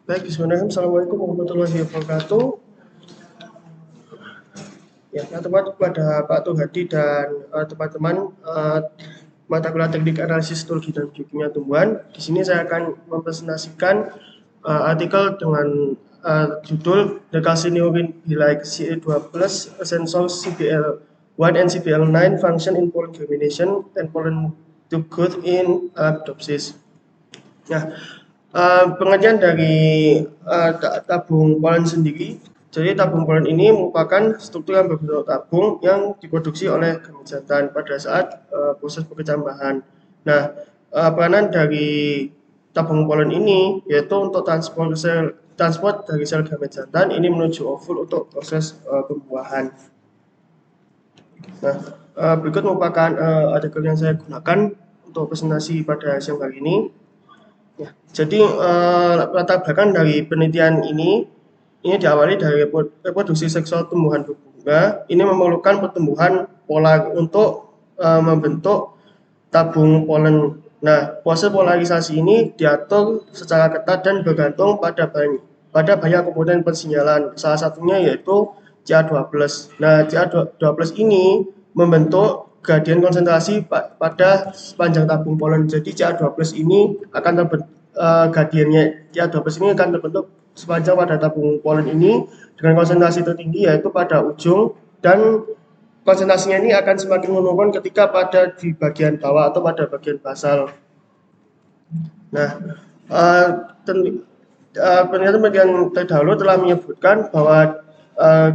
Baik, bismillahirrahmanirrahim. Assalamualaikum warahmatullahi wabarakatuh. Ya, teman kepada Pak Tuhadi dan teman-teman mata kuliah teknik analisis histologi dan biokimia tumbuhan. Di sini saya akan mempresentasikan artikel dengan judul The Calcineurin Be Like Ca2 Plus Essential CBL1 and CBL9 Function in Pollen Germination and Pollen Tube Growth in Arabidopsis. Nah, pengertian dari tabung polen sendiri. Jadi tabung polen ini merupakan struktur yang berbentuk tabung yang diproduksi oleh gamet jantan pada saat proses perkecambahan. Nah, peranan dari tabung polen ini yaitu untuk transport dari sel gamet jantan ini menuju ovul untuk proses pembuahan. Nah, berikut merupakan artikel yang saya gunakan untuk presentasi pada siang hari ini. Ya, jadi latar belakang dari penelitian ini diawali dari reproduksi seksual tumbuhan berbunga. Ini memerlukan pertumbuhan polar untuk membentuk tabung polen. Nah, proses polarisasi ini diatur secara ketat dan bergantung pada banyak komponen persinyalan. Salah satunya yaitu Ca2+. Nah, Ca2+ ini membentuk gradien konsentrasi pada sepanjang tabung polen. Jadi Ca2+ ini akan gradiennya Ca2+ ini akan terbentuk sepanjang pada tabung polen ini dengan konsentrasi tertinggi yaitu pada ujung, dan konsentrasinya ini akan semakin menurun ketika pada di bagian bawah atau pada bagian basal. Nah, penelitian terdahulu telah menyebutkan bahwa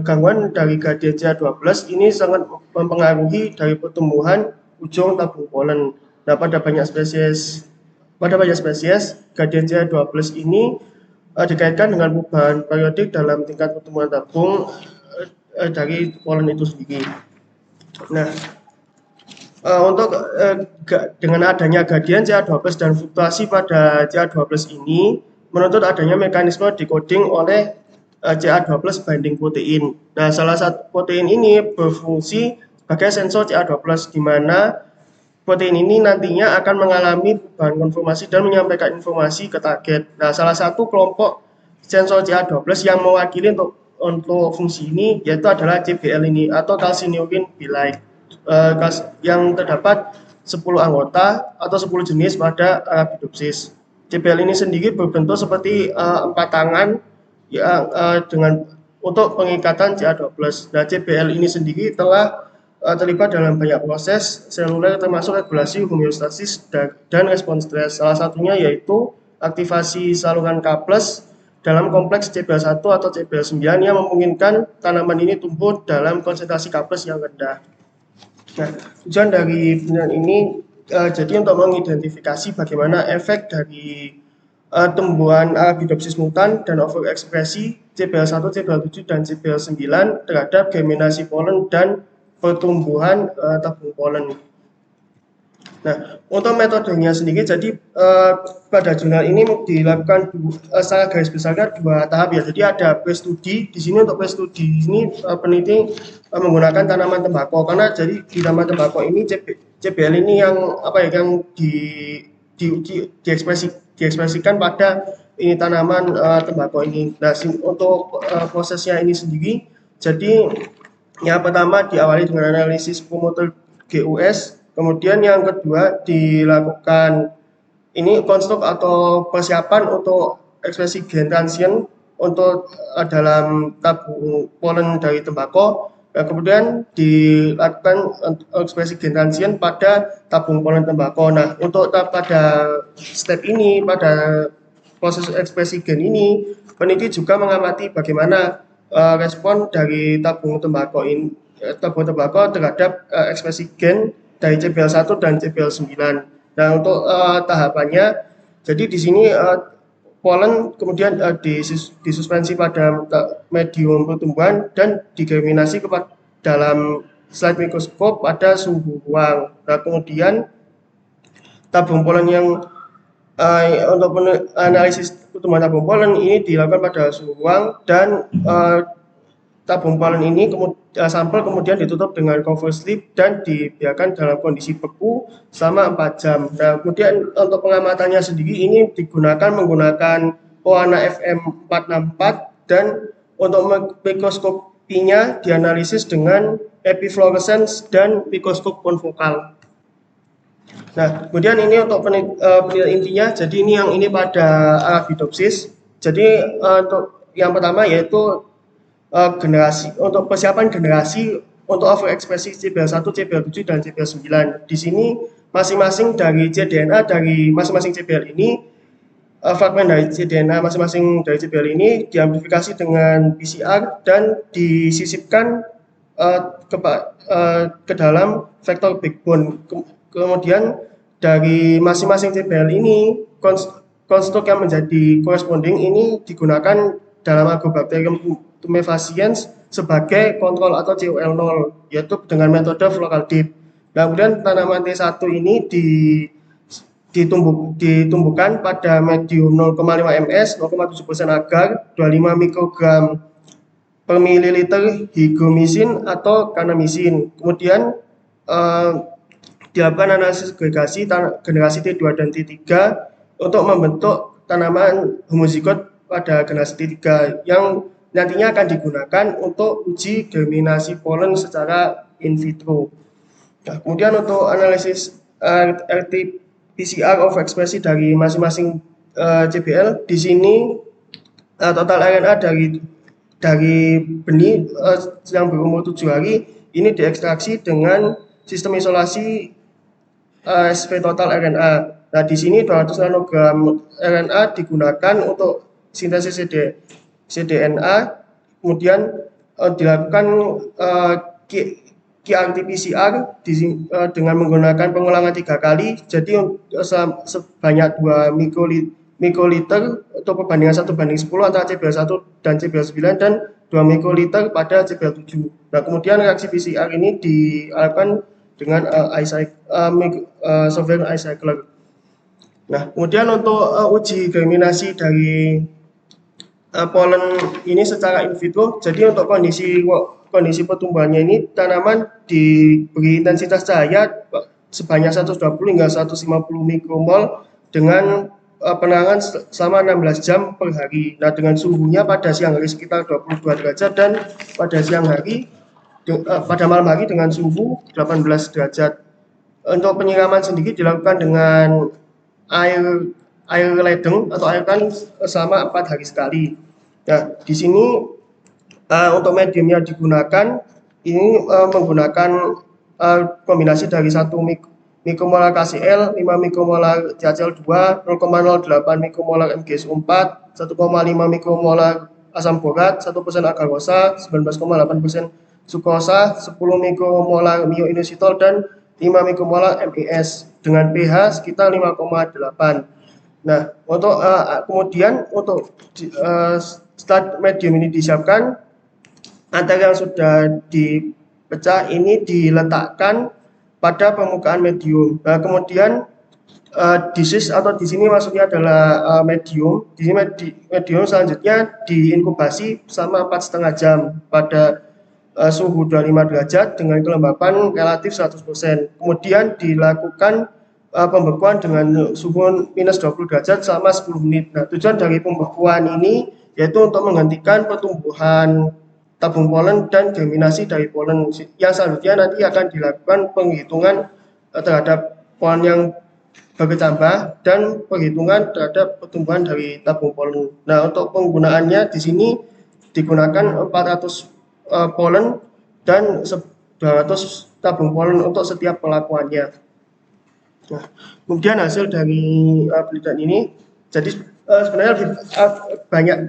gangguan dari gradien Ca2+ ini sangat mempengaruhi dari pertumbuhan ujung tabung polen. Nah, pada banyak spesies gradien Ca2+ ini dikaitkan dengan perubahan periodik dalam tingkat pertumbuhan tabung dari polen itu sendiri. Nah, dengan adanya gradien Ca2+ dan fluktuasi pada Ca2+ ini menuntut adanya mekanisme decoding oleh Ca2+ binding protein. Nah, salah satu protein ini berfungsi sebagai sensor Ca2+, di mana protein ini nantinya akan mengalami perubahan konformasi dan menyampaikan informasi ke target. Nah, salah satu kelompok sensor Ca2+ yang mewakili untuk fungsi ini yaitu adalah CBL ini atau Calcineurin Be Like, yang terdapat 10 anggota atau 10 jenis pada Arabidopsis. CBL ini sendiri berbentuk seperti 4 tangan dengan untuk pengikatan Ca2+. Nah, CBL ini sendiri telah terlibat dalam banyak proses seluler termasuk regulasi homeostasis dan respons stres. Salah satunya yaitu aktivasi saluran K+ dalam kompleks CBL1 atau CBL9 yang memungkinkan tanaman ini tumbuh dalam konsentrasi K+ yang rendah. Nah, tujuan dari penelitian ini jadi untuk mengidentifikasi bagaimana efek dari tumbuhan Arabidopsis mutan dan overekspresi CBL1, CBL7, dan CBL9 terhadap germinasi polen dan pertumbuhan tabung polen. Nah, untuk metodenya sendiri, jadi pada jurnal ini dilakukan secara garis besarnya 2 tahap ya. Jadi ada pre-studi. Di sini untuk pre-studi ini peneliti menggunakan tanaman tembakau, karena jadi di tanaman tembakau ini CBL ini yang diekspresikan pada ini tanaman tembakau ini. Nah, untuk prosesnya ini sendiri, jadi yang pertama diawali dengan analisis promoter GUS, kemudian yang kedua dilakukan ini konstruk atau persiapan untuk ekspresi gen transient untuk dalam tabung polen dari tembakau. Nah, kemudian dilakukan ekspresi gen transient pada tabung polen tembakau. Nah, untuk pada step ini, pada proses ekspresi gen ini, peneliti juga mengamati bagaimana respon dari tabung tembakau terhadap ekspresi gen dari CBL1 dan CBL9. Nah, untuk tahapannya, jadi di sini polen kemudian disuspensi pada medium pertumbuhan dan digerminasi dalam slide mikroskop pada suhu ruang. Nah, kemudian tabung polen yang untuk analisis pertumbuhan tabung polen ini dilakukan pada suhu ruang, dan tabung polen ini sampel kemudian ditutup dengan cover slip dan dibiarkan dalam kondisi beku selama 4 jam. Nah, kemudian untuk pengamatannya sendiri ini menggunakan pewarna FM464 dan untuk mikroskopinya dianalisis dengan epifluorescence dan mikroskop konfokal. Nah, kemudian ini untuk penelitian intinya, jadi ini pada Arabidopsis. Jadi untuk yang pertama yaitu untuk persiapan generasi untuk overekspresi CBL1, CBL7 dan CBL9. Di sini masing-masing dari cDNA dari masing-masing CBL ini, fragmen dari cDNA masing-masing dari CBL ini diamplifikasi dengan PCR dan disisipkan ke dalam vektor backbone. Kemudian dari masing-masing CBL ini konstruk yang menjadi corresponding ini digunakan dalam Agrobacterium tumefaciens sebagai kontrol atau COL0, yaitu dengan metode floral dip. Nah, kemudian tanaman T1 ini ditumbuhkan pada medium 0,5 ms, 0,7% agar, 25 mikrogram per mililiter hygromycin atau kanamisin. Kemudian dilakukan analisis agregasi generasi T2 dan T3 untuk membentuk tanaman homozigot pada generasi T3 yang nantinya akan digunakan untuk uji germinasi polen secara in vitro. Nah, kemudian untuk analisis RT-PCR overekspresi dari masing-masing CBL, di sini total RNA dari benih yang berumur 7 hari ini diekstraksi dengan sistem isolasi sp total RNA. Nah, di sini 200 nanogram RNA digunakan untuk sintesis cDNA, kemudian dilakukan qRT-PCR dengan menggunakan pengulangan 3 kali, jadi sebanyak 2 mikroliter untuk perbandingan 1:10 antara CBL1 dan CBL9 dan 2 mikroliter pada CBL7. Nah, kemudian reaksi PCR ini dilakukan dengan solvent ice cycler. Nah, kemudian untuk uji germinasi dari polen ini secara in vitro, jadi untuk kondisi pertumbuhannya ini tanaman diberi intensitas cahaya sebanyak 120 hingga 150 mikromol dengan penerangan selama 16 jam per hari. Nah, dengan suhunya pada siang hari sekitar 22 derajat dan pada malam hari dengan suhu 18 derajat. Untuk penyiraman sendiri dilakukan dengan air ledeng atau air tan selama 4 hari sekali. Nah, di sini untuk medium yang digunakan ini menggunakan kombinasi dari 1 mikromolar KCl, 5 mikromolar CaCl2, 0,08 mikromolar MgSO4, 1,5 mikromolar asam borat, 1% agarosa, 19,8% sukrosa, 10 mikromolar myoinositol dan 5 mikromolar MES dengan pH sekitar 5,8. Nah, untuk kemudian untuk setelah medium ini disiapkan, antar yang sudah dipecah ini diletakkan pada permukaan medium. Nah, kemudian disease atau di sini maksudnya adalah medium. Di sini medium selanjutnya diinkubasi selama 4,5 jam pada suhu 25 derajat dengan kelembapan relatif 100%. Kemudian dilakukan pembekuan dengan suhu minus 20 derajat selama 10 menit. Nah, tujuan dari pembekuan ini yaitu untuk menghentikan pertumbuhan tabung polen dan germinasi dari polen. Yang selanjutnya nanti akan dilakukan penghitungan terhadap polen yang berkecambah dan perhitungan terhadap pertumbuhan dari tabung polen. Nah, untuk penggunaannya di sini digunakan 400 polen dan 200 tabung polen untuk setiap pelakuannya. Nah, kemudian hasil dari penelitian ini, jadi sebenarnya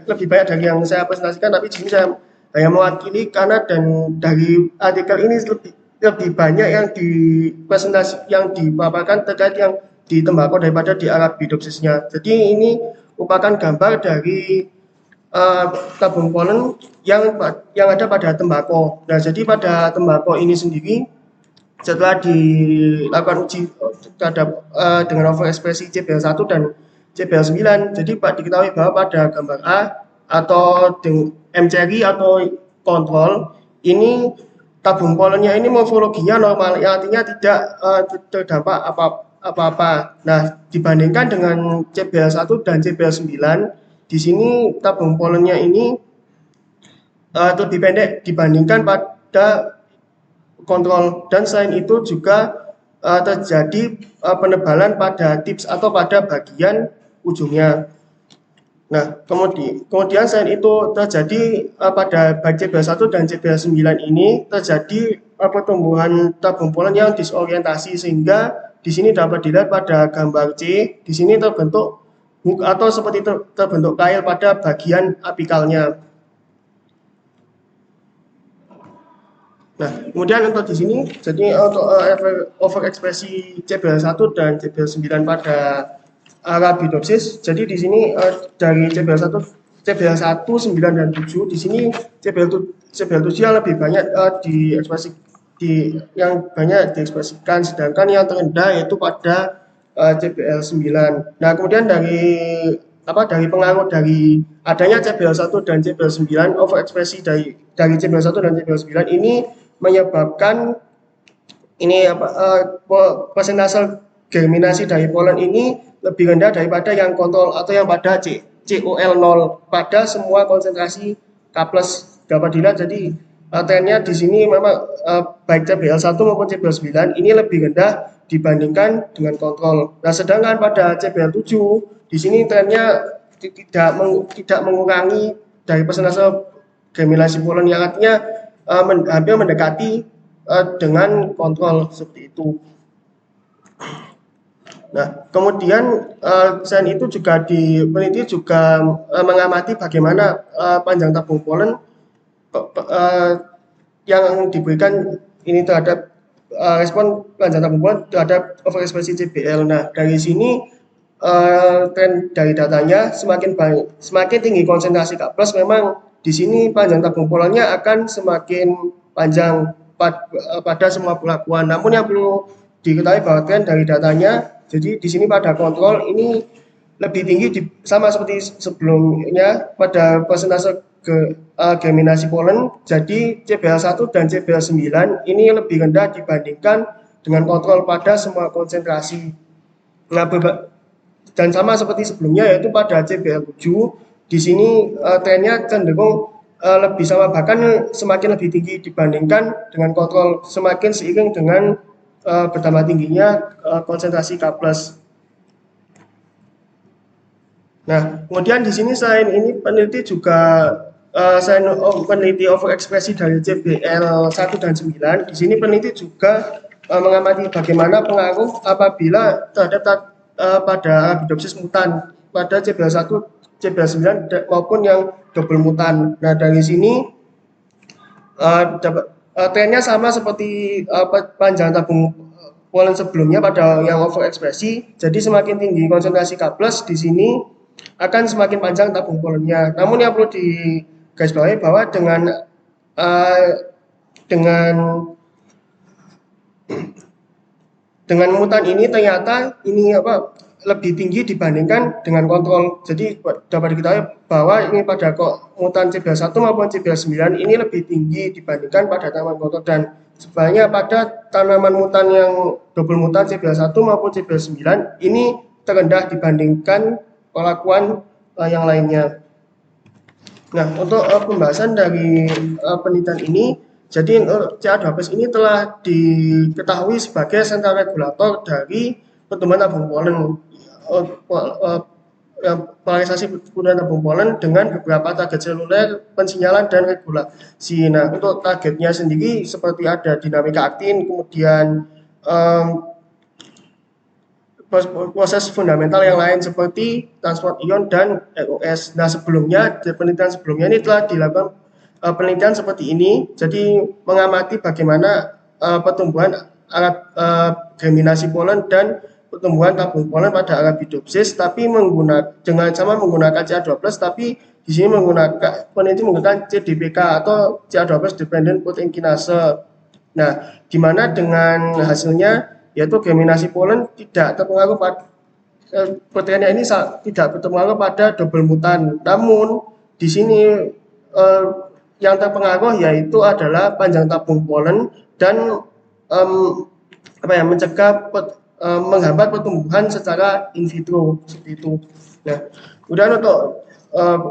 lebih banyak dari yang saya presentasikan, tapi di sini saya hanya mewakili karena dan dari artikel ini lebih banyak yang dipaparkan terkait yang di tembakau daripada di Arabidopsisnya. Jadi ini merupakan gambar dari tabung polen yang ada pada tembakau. Nah, jadi pada tembakau ini sendiri setelah dilakukan uji terhadap dengan overekspresi CBL1 dan CBL9, jadi diketahui bahwa pada gambar A atau M-Cherry atau kontrol ini tabung polennya ini morfologinya normal, yang artinya tidak terdampak apa-apa. Nah, dibandingkan dengan CBL1 dan CBL9, di sini tabung polennya ini lebih pendek dibandingkan pada kontrol, dan selain itu juga terjadi penebalan pada tips atau pada bagian ujungnya. Nah, kemudian selain itu terjadi pada baik CBL1 dan CBL9 ini terjadi pertumbuhan tabung polen yang disorientasi, sehingga di sini dapat dilihat pada gambar C, di sini terbentuk hook atau seperti terbentuk kail pada bagian apikalnya. Nah, kemudian untuk di sini, jadi untuk overekspresi CBL1 dan CBL9 pada Arabidopsis, jadi di sini dari CBL1, 9 dan 7, di sini CBL7 yang lebih banyak yang banyak diekspresikan, sedangkan yang terendah yaitu pada CBL9. Nah, kemudian dari pengaruh dari adanya CBL1 dan CBL9, overekspresi dari CBL1 dan CBL9 ini menyebabkan persentase germinasi dari polen ini lebih rendah daripada yang kontrol atau yang pada COL 0 pada semua konsentrasi K+. Dapat dilihat, jadi trennya di sini memang baik CBL1 maupun CBL9 ini lebih rendah dibandingkan dengan kontrol. Nah, sedangkan pada CBL7 di sini trennya tidak mengurangi dari persentase germinasi polen, yang artinya hampir mendekati dengan kontrol seperti itu. Nah, kemudian selain itu juga peneliti juga mengamati bagaimana panjang tabung polen yang diberikan ini terhadap respon panjang tabung polen terhadap overekspresi CBL. Nah, dari sini tren dari datanya semakin tinggi konsentrasi K+, memang di sini panjang tabung polennya akan semakin panjang pada semua perlakuan. Namun yang perlu diketahui bahwa tren dari datanya, jadi di sini pada kontrol ini lebih tinggi sama seperti sebelumnya pada persentase germinasi polen. Jadi CBL1 dan CBL9 ini lebih rendah dibandingkan dengan kontrol pada semua konsentrasi. Nah, dan sama seperti sebelumnya yaitu pada CBL7, di sini trennya cenderung lebih sama, bahkan semakin lebih tinggi dibandingkan dengan kontrol, semakin seiring dengan bertambah tingginya konsentrasi K+. Nah, kemudian di sini selain ini peneliti juga peneliti overekspresi dari CBL1 dan 9, di sini peneliti juga mengamati bagaimana pengaruh apabila terhadap pada Arabidopsis mutan pada CBL1, CBL9 maupun yang double mutan. Nah, dari sini trennya sama seperti panjang tabung polen sebelumnya pada yang overekspresi. Jadi semakin tinggi konsentrasi K+ di sini akan semakin panjang tabung polennya. Namun yang perlu digarisbawahi bahwa dengan mutan ini ternyata ini lebih tinggi dibandingkan dengan kontrol. Jadi dapat diketahui bahwa ini pada mutan CBL1 maupun CBL9 ini lebih tinggi dibandingkan pada tanaman kontrol, dan sebenarnya pada tanaman mutan yang double mutan CBL1 maupun CBL9 ini terendah dibandingkan perlakuan yang lainnya. Nah, untuk pembahasan dari penelitian ini, jadi CA12 ini telah diketahui sebagai sentral regulator dari pertumbuhan tabung polen, polarisasi pertumbuhan tabung polen dengan beberapa target seluler, pensinyalan, dan regulasi. Nah, untuk targetnya sendiri seperti ada dinamika aktin, kemudian proses fundamental yang lain seperti transport ion dan ROS. Nah, penelitian sebelumnya ini telah dilakukan penelitian seperti ini, jadi mengamati bagaimana pertumbuhan germinasi polen dan pertumbuhan tabung polen pada Arabidopsis, tapi menggunakan CA12, tapi di sini peneliti menggunakan CDPK atau CA12 dependent protein kinase. Nah, di mana dengan hasilnya yaitu germinasi polen tidak terpengaruh pada proteinnya ini tidak berpengaruh pada double mutan. Namun di sini yang terpengaruh yaitu adalah panjang tabung polen dan menghambat pertumbuhan secara in vitro seperti itu. Nah, kemudian untuk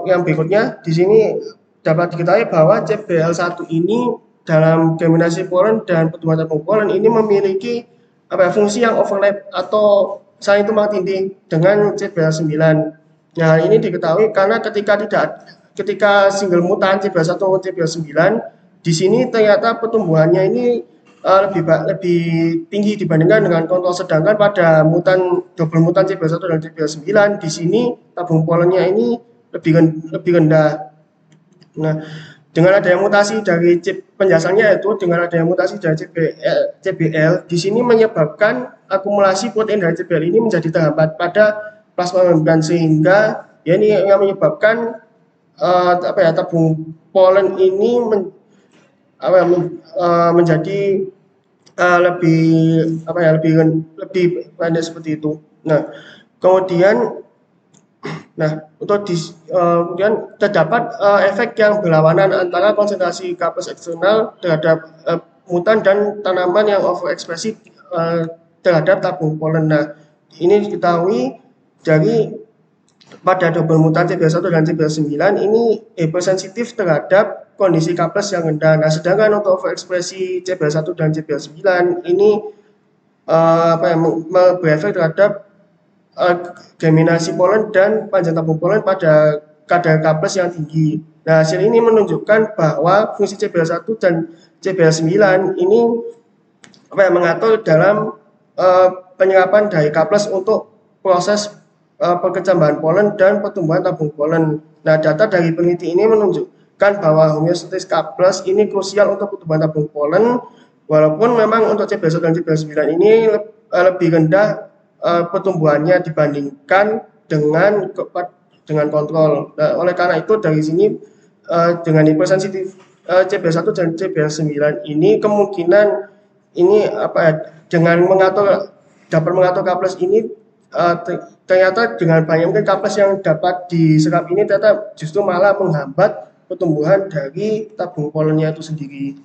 yang berikutnya di sini dapat diketahui bahwa CBL1 ini dalam geminasi polen dan pertumbuhan tabung polen ini memiliki fungsi yang overlap atau saling tumpang tindih dengan CBL9. Nah, ini diketahui karena ketika single mutan CBL1 maupun CBL9 di sini ternyata pertumbuhannya ini lebih tinggi dibandingkan dengan kontrol, sedangkan pada double mutan CBL1 dan CBL9 di sini tabung polennya ini lebih rendah. Nah, dengan adanya mutasi dari chip penjelasannya yaitu dengan adanya mutasi dari CBL di sini menyebabkan akumulasi protein dari CBL ini menjadi terhambat pada plasma membran, sehingga ya ini yang menyebabkan tabung polen ini menjadi lebih pendek seperti itu. Nah, kemudian kemudian terdapat efek yang berlawanan antara konsentrasi K+ eksternal terhadap mutan dan tanaman yang overekspresi terhadap tabung polen. Nah, ini diketahui dari pada double mutan CBL1 dan CBL9 ini hypersensitif terhadap kondisi K+ yang rendah. Nah, sedangkan untuk overekspresi CBL1 dan CBL9 ini berefek terhadap geminasi polen dan panjang tabung polen pada kadar K+ yang tinggi. Nah, hasil ini menunjukkan bahwa fungsi CBL1 dan CBL9 ini mengatur dalam penyerapan dari K+ untuk proses perkecambahan polen dan pertumbuhan tabung polen. Nah, data dari peneliti ini menunjukkan bahwa homeostatis K+ ini krusial untuk pertumbuhan tabung polen, walaupun memang untuk CBL1 dan CBL9 ini lebih rendah pertumbuhannya dibandingkan dengan kontrol. Nah, oleh karena itu dari sini dengan hipersensitif CBL1 dan CBL9 ini kemungkinan ini dengan dapat mengatur K+ ini ternyata dengan banyaknya K+ yang dapat diserap ini ternyata justru malah menghambat pertumbuhan dari tabung polennya itu sendiri.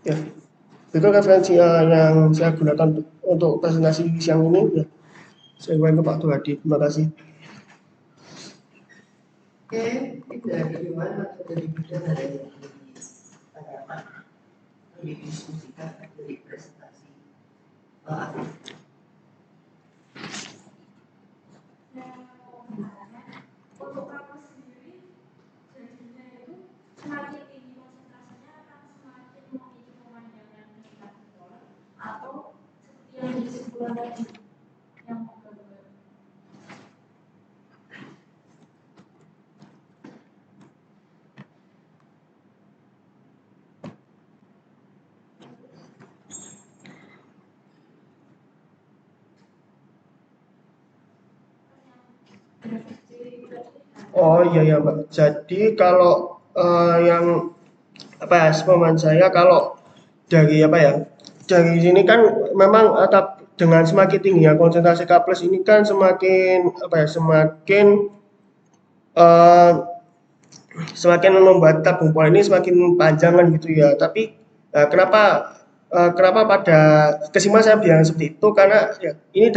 Ya. Itu referensi yang saya gunakan untuk presentasi siang ini. Ya. Saya kembali ke Pak Tuhadi. Terima kasih. Oke, dari Iwan atau dari Bidang ada yang didiskusikan dari presentasi Pak Afif. Untuk kapal sendiri, jadinya itu semakin tinggi konsentrasinya akan semakin memicu pemanjangan tabung polen, atau seperti yang disebutkan tadi yang menggambar. Oh iya Mbak. Jadi kalau yang pemahaman saya kalau dari dari sini kan memang dengan semakin tinggi ya konsentrasi K+ ini kan semakin semakin membuat tabung polen ini semakin panjang kan gitu ya. Tapi kenapa pada kesimpulan saya bilang seperti itu karena ya, ini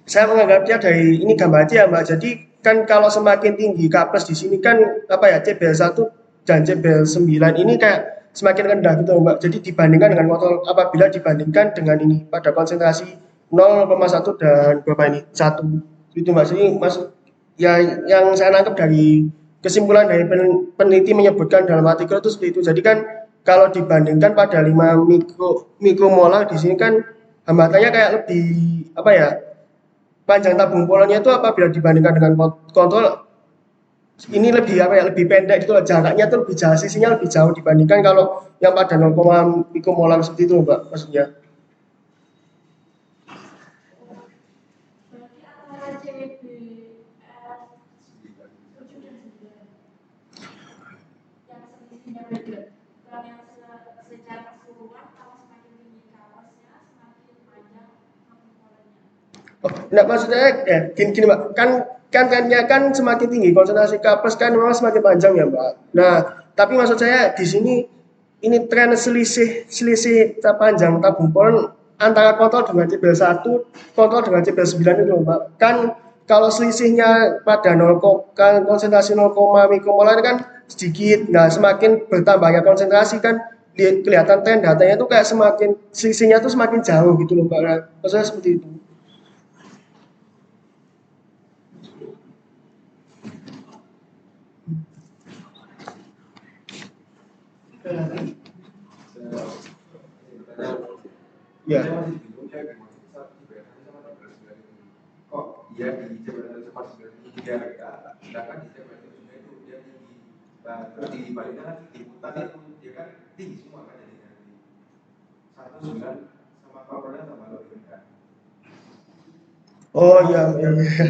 saya menganggapnya dari ini gambar aja ya Mbak. Jadi kan kalau semakin tinggi K+ di sini kan CBL1 dan CBL9 ini kayak semakin rendah gitu Mbak. Jadi dibandingkan dengan kontrol, apabila dibandingkan dengan ini pada konsentrasi 0,1 dan berapa ini 1 itu Mbak. Jadi maksud ya yang saya nangkep dari kesimpulan dari peneliti menyebutkan dalam artikel itu seperti itu. Jadi kan kalau dibandingkan pada 5 mikromolar di sini kan hambatannya kayak lebih panjang tabung polennya itu apabila dibandingkan dengan kontrol ini lebih lebih pendek gitu loh, jaraknya tuh lebih jauh, sisinya lebih jauh dibandingkan kalau yang pada 0, mikromolar seperti itu Mbak maksudnya. Berarti antara CBL 7 dan 9 yang selisihnya beda. Dan yang secara keseluruhan kalau semakin tinggi K+-nya semakin panjang tabung polennya. Nah maksudnya gini Mbak, kan trennya kan semakin tinggi konsentrasi K+ kan memang semakin panjang ya Mbak. Nah tapi maksud saya di sini ini tren selisih panjang tabung polen antara kontrol dengan CBL1 kontrol dengan CBL9 itu Mbak. Kan kalau selisihnya pada 0, kan konsentrasi 0, mikromolar kan sedikit. Nah, semakin bertambahnya konsentrasi kan kelihatan tren datanya itu kayak semakin selisihnya tuh semakin jauh gitu loh, Mbak. Maksudnya seperti itu. Ada lagi? Ya. Kok dia di jabatan cepat sebenarnya dia rendah, sedangkan di jabatan sungai itu dia tinggi. Nah, terus di baliknya kan di hutan itu dia kan tinggi semua kan jadinya. 19 sama korbannya sama lebih rendah. Oh iya, iya, iya.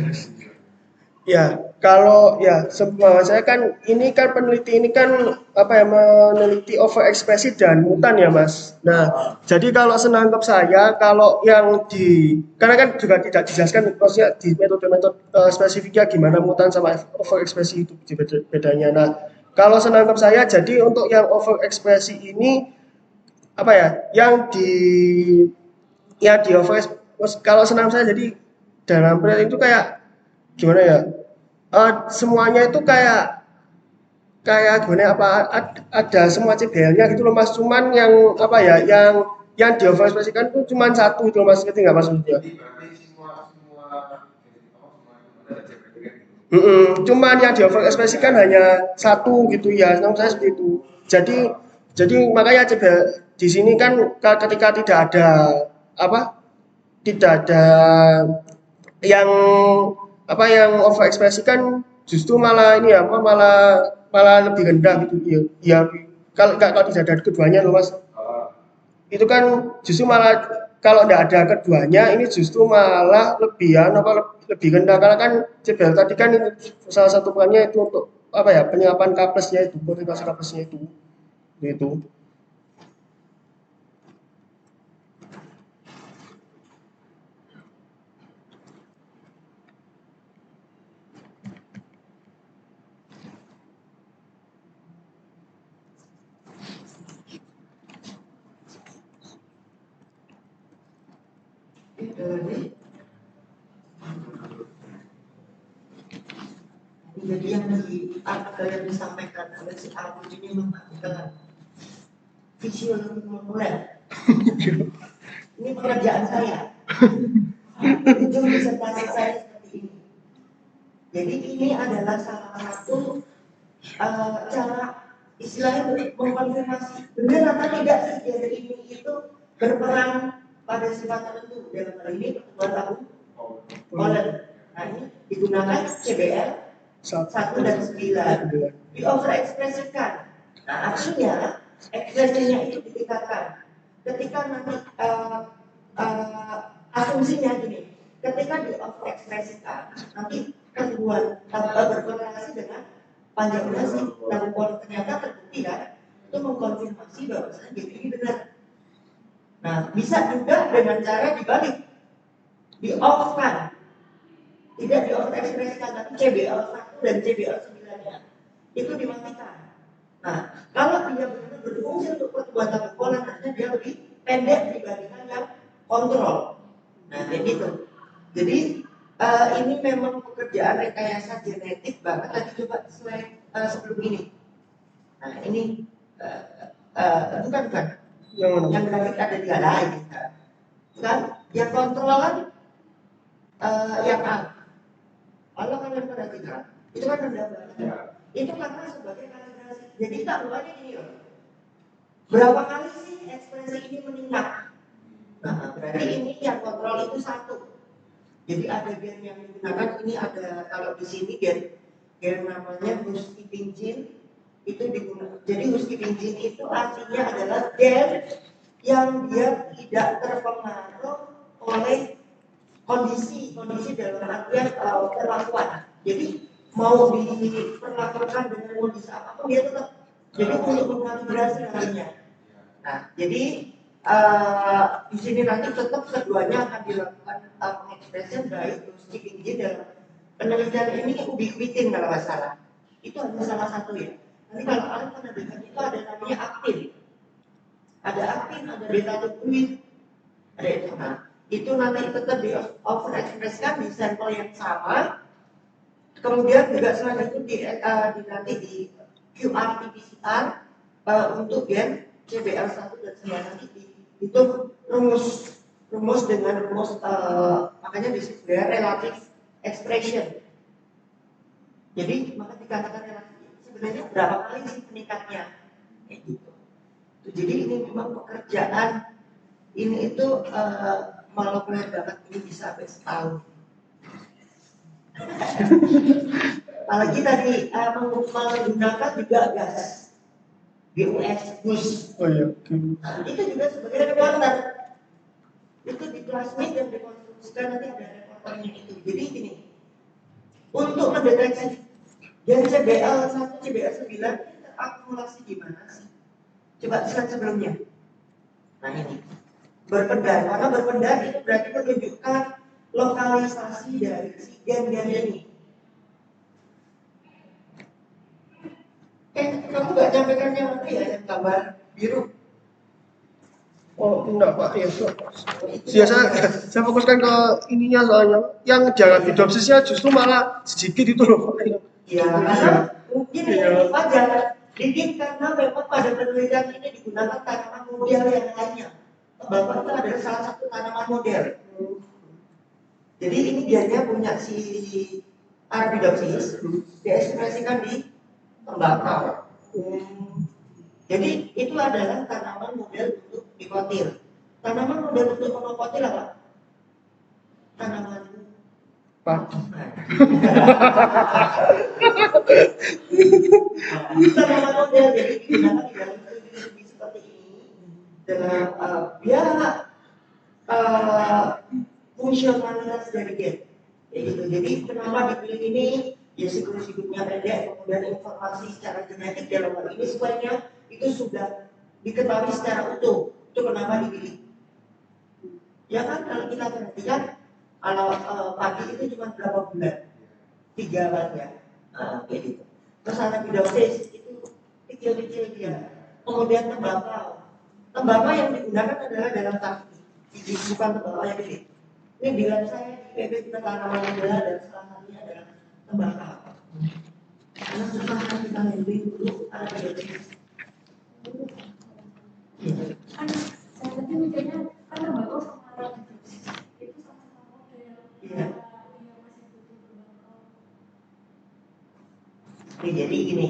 Ya, kalau ya semua saya kan ini kan peneliti ini kan apa ya meneliti overekspresi dan mutan ya Mas. Nah, jadi kalau senangkap saya kalau yang karena kan juga tidak dijelaskan maksudnya di metode-metode spesifiknya gimana mutan sama overekspresi itu bedanya. Nah, kalau senangkap saya jadi untuk yang overekspresi ini apa ya yang di overekspresi kalau senang saya jadi dalam penelitian itu kayak gimana ya semuanya itu kayak kayak gimana apa ada semua CBL-nya gitu loh Mas cuman yang apa ya yang di overexpresikan itu cuman satu itu loh Mas ngerti nggak maksudnya. Jadi berarti semua ada jabatan gitu. Cuman yang di overexpresikan hanya satu gitu ya menurut saya seperti itu jadi makanya CBL di sini kan ketika tidak ada apa tidak ada yang yang overekspresikan justru malah ini apa malah malah lebih rendah gitu ya. Ya kalau tidak ada keduanya loh Mas. Itu kan justru malah kalau tidak ada keduanya ini justru malah lebih rendah karena kan CBL tadi kan ini salah satu perannya itu untuk apa ya penyiapan kaplesnya itu konsentrasi kaplesnya itu gitu. Ada lagi? Jadi yang disampaikan oleh si Arun ini mengatakan fisiologi molekuler. Ini pekerjaan saya. Itu disertasi saya seperti ini. Jadi ini adalah salah satu cara istilahnya mengkonfirmasi benar apa tidak sih jadi ini itu berperan pada sifat tertentu dalam hal ini pertumbuhan tahu polen. Nah ini digunakan CBL 1 dan 9 di overekspresikan. Nah artinya ekspresinya itu ditingkatkan. Ketika nanti asumsinya gini, ketika di overekspresikan nanti pertumbuhan berkorelasi dengan panjang durasi dan ternyata terbukti kan itu mengkonfirmasi bahwa ini benar. Nah bisa juga dengan cara dibalik, di off kan, tidak di overekspresikan tapi CBL 1 dan CBL 9 nya itu dimatikan. Nah kalau dia benar berfungsi untuk pertumbuhan pola nanti dia lebih pendek dibandingkan yang kontrol. Nah kayak gitu. Jadi ini memang pekerjaan rekayasa genetik banget. Tadi coba slide sebelum ini. Nah ini bukan yang grafik ada di lain kan yang kontrol kan yang A. Kalau kalian perhatikan itu kan rendah banget. Itu karena sebagai kalibrasi. Jadi tak lupanya ini loh. Berapa kali sih ekspresi ini meningkat? Nah berarti ini yang kontrol itu 1. Jadi ada gen yang digunakan ini ada kalau di sini gen namanya housekeeping gene itu digunakan. Jadi housekeeping gene itu artinya adalah gen yang dia tidak terpengaruh oleh kondisi dalam artian perlakuan. Jadi mau diperlakukan dengan kondisi apapun dia tetap. Jadi untuk mengkalibrasi nantinya. Nah jadi di sini nanti tetap keduanya akan dilakukan pengekspresian baik housekeeping gene dalam penelitian ini ubiquitin kalau nggak salah. Itu hanya salah satu ya. Nanti kalau kalian pernah dengar itu ada namanya aktin. Ada aktin, ada beta glucurin, ada itu. Nah, itu nanti tetap di overexpresskan di sampel yang sama, kemudian juga selanjutnya nanti di qRT-PCR untuk gen CBL1 dan 9 nanti dihitung rumus dengan rumus makanya disebut relative expression. Jadi maka dikatakan relatif sebenarnya berapa kali sih meningkatnya kayak gitu. Jadi ini memang pekerjaan ini itu molekuler banget, ini bisa sampai setahun. Apalagi tadi menggunakan juga gas GUS. Oh iya. Nah, itu juga sebagai reporter. Itu diplasmid dan dikonstruksikan nanti ada reporternya itu. Jadi gini, untuk mendeteksi gen CBL1, CBL9 ini terakumulasi di mana sih? Coba lihat sebelumnya. Nah ini berpendar, karena berpendar itu berarti menunjukkan lokalisasi dari si gen-gen ini. Kamu nggak nyampaikan yang mana ya, yang gambar biru? Oh enggak Pak, ya saya fokuskan ke ininya soalnya. Yang jangan bidopsisnya justru malah sedikit itu loh Pak. Ya, karena mungkin ini wajar. Dikit karena memang pada penelitian ini digunakan tanaman model yang lainnya. Bapak itu adalah salah satu tanaman model. Jadi ini dia punya si Arabidopsis, diekspresikan di tembakau. Jadi itu adalah tanaman model untuk dikotil. Tanaman model untuk monokotil apa? Tanaman Padi. Tanaman model jadi digunakan di dalam studi seperti ini dengan fungsionalitas dari gen. Gitu. Jadi kenapa dipilih ini? Ya siklus hidupnya pendek, kemudian informasi secara genetik dalam hal ini semuanya itu sudah diketahui secara utuh. Itu kenapa dipilih? Ya kan kalau kita perhatikan kalau padi itu cuma berapa bulan? 3 bulan ya. Kayak gitu. Terus Arabidopsis itu kecil-kecil dia. Kemudian tembakau. Tembakau yang digunakan adalah dalam tangki, bukan tembakau yang gede. Ini bila saya di PB kita tanaman adalah dan salah satunya adalah tembakau. Karena susah kan kita ngambil dulu Arabidopsis. Kan saya tadi mikirnya kan tembakau sama Arabidopsis itu sama-sama model. Iya. Masih butuh tembakau. Jadi gini,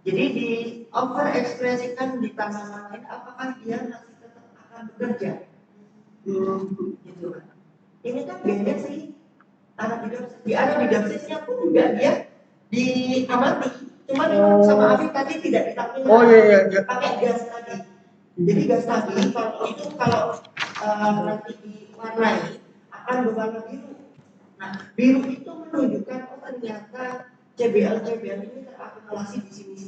jadi di overekspresikan di tanaman lain, apakah dia masih tetap akan bekerja? Gitu kan. Ini kan beda sih. Arabidopsis. Di Arabidopsisnya pun juga dia diamati. Cuma memang sama Afif tadi tidak ditampilkan. Oh iya. Pakai gas tadi. Jadi gas tadi kalau nanti diwarnai akan berwarna biru. Nah, biru itu menunjukkan ternyata CBL ini terakumulasi di sini.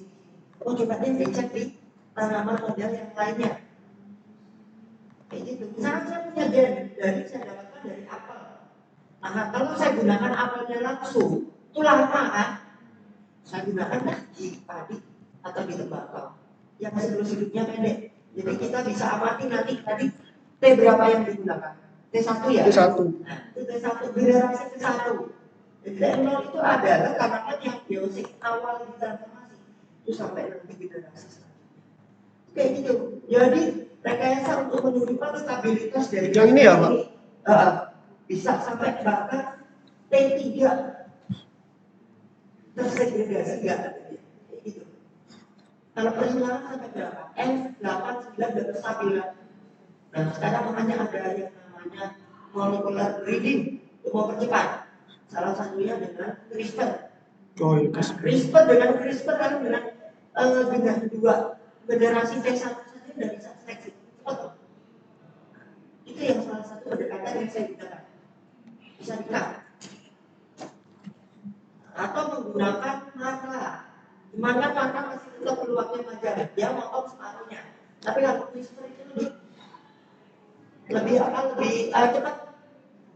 Oh coba deh dicek di tanaman model yang lainnya. Kayak gitu. Misalnya saya punya gen dari saya dapatkan dari apel. Nah kalau saya gunakan apelnya langsung, itu lama kan? Saya gunakan di padi atau di tembakau yang siklus hidupnya pendek. Jadi kita bisa amati nanti tadi T berapa yang digunakan? T1 ya? T1. Nah, itu T1, generasi T1. Jadi T0 itu adalah tanaman yang biosik awal di transformasi. Itu sampai nanti generasi selanjutnya. Kayak gitu. Jadi rekayasa untuk menunjukkan stabilitas dari yang ini ya Pak? Bisa sampai bahkan T3 tersegregasi ya. Kayak gitu. Kalau persilangan sampai berapa? N8, 9 dan stabilan. Nah sekarang makanya ada yang namanya molecular breeding untuk mempercepat. Salah satunya dengan CRISPR. Oh iya. CRISPR kan dengan generasi T1 saja sudah bisa seleksi. Itu yang salah satu pendekatan yang saya gunakan. Bisa dikat. Atau menggunakan marker. Dimana marker masih tetap peluangnya panjang. Dia motong separuhnya. Tapi kalau CRISPR itu lebih cepat.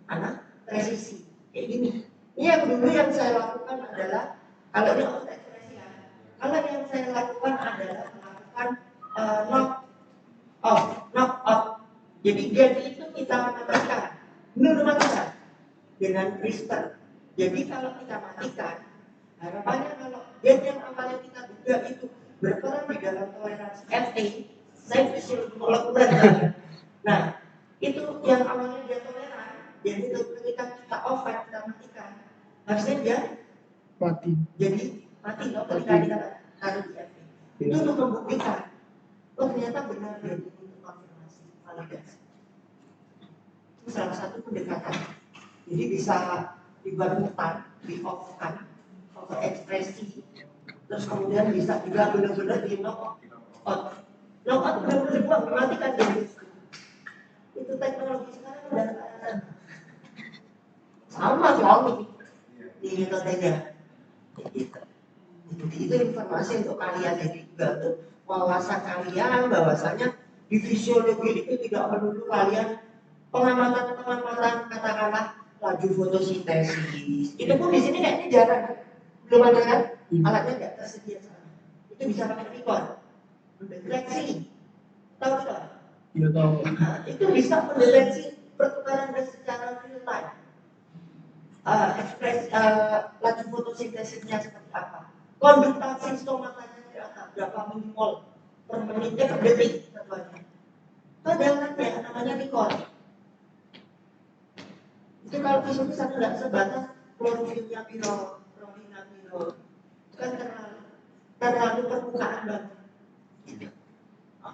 Karena presisi. Kayak gini. Ini yang dulu yang saya lakukan adalah kalau ini ekspresi ya. Kalau yang saya lakukan adalah melakukan knock off. Jadi gen itu kita matikan. mematikan dengan CRISPR. Jadi kalau kita matikan, harapannya kalau gen yang awalnya kita duga itu berperan di dalam toleransi FA, saya fisiologi molekuler. Nah, itu yang awalnya dia toleran, jadi ketika kita off, kita matikan, harusnya dia Mati. jadi mati loh ketika kita taruh di FA. Itu untuk membuktikan, oh ternyata benar dia untuk konfirmasi, validasi. Itu salah satu pendekatan. Jadi bisa dibangunkan, di-off-kan, ekspresi, terus kemudian bisa juga benar-benar di knock out. Knock out benar-benar mematikan diri. Itu teknologi sekarang udah sama suami di metodenya. Itu informasi untuk kalian, jadi juga untuk wawasan kalian bahwasanya di fisiologi itu tidak melulu kalian pengamatan katakanlah laju fotosintesis. Itu pun di sini kayaknya jarang, belum ada kan? Alatnya nggak tersedia sana. Itu bisa pakai record, mendeteksi, tahu nggak? Iya tahu. Nah, itu bisa mendeteksi pertukaran gas secara real time. Laju fotosintesisnya seperti apa? Konduktasi stomatanya berapa milimol per menitnya per detik contohnya. Itu ada alatnya namanya record. Itu kalau visum satu tidak sebatas klorofilnya piro, prolina piro, kan terlalu permukaan banget.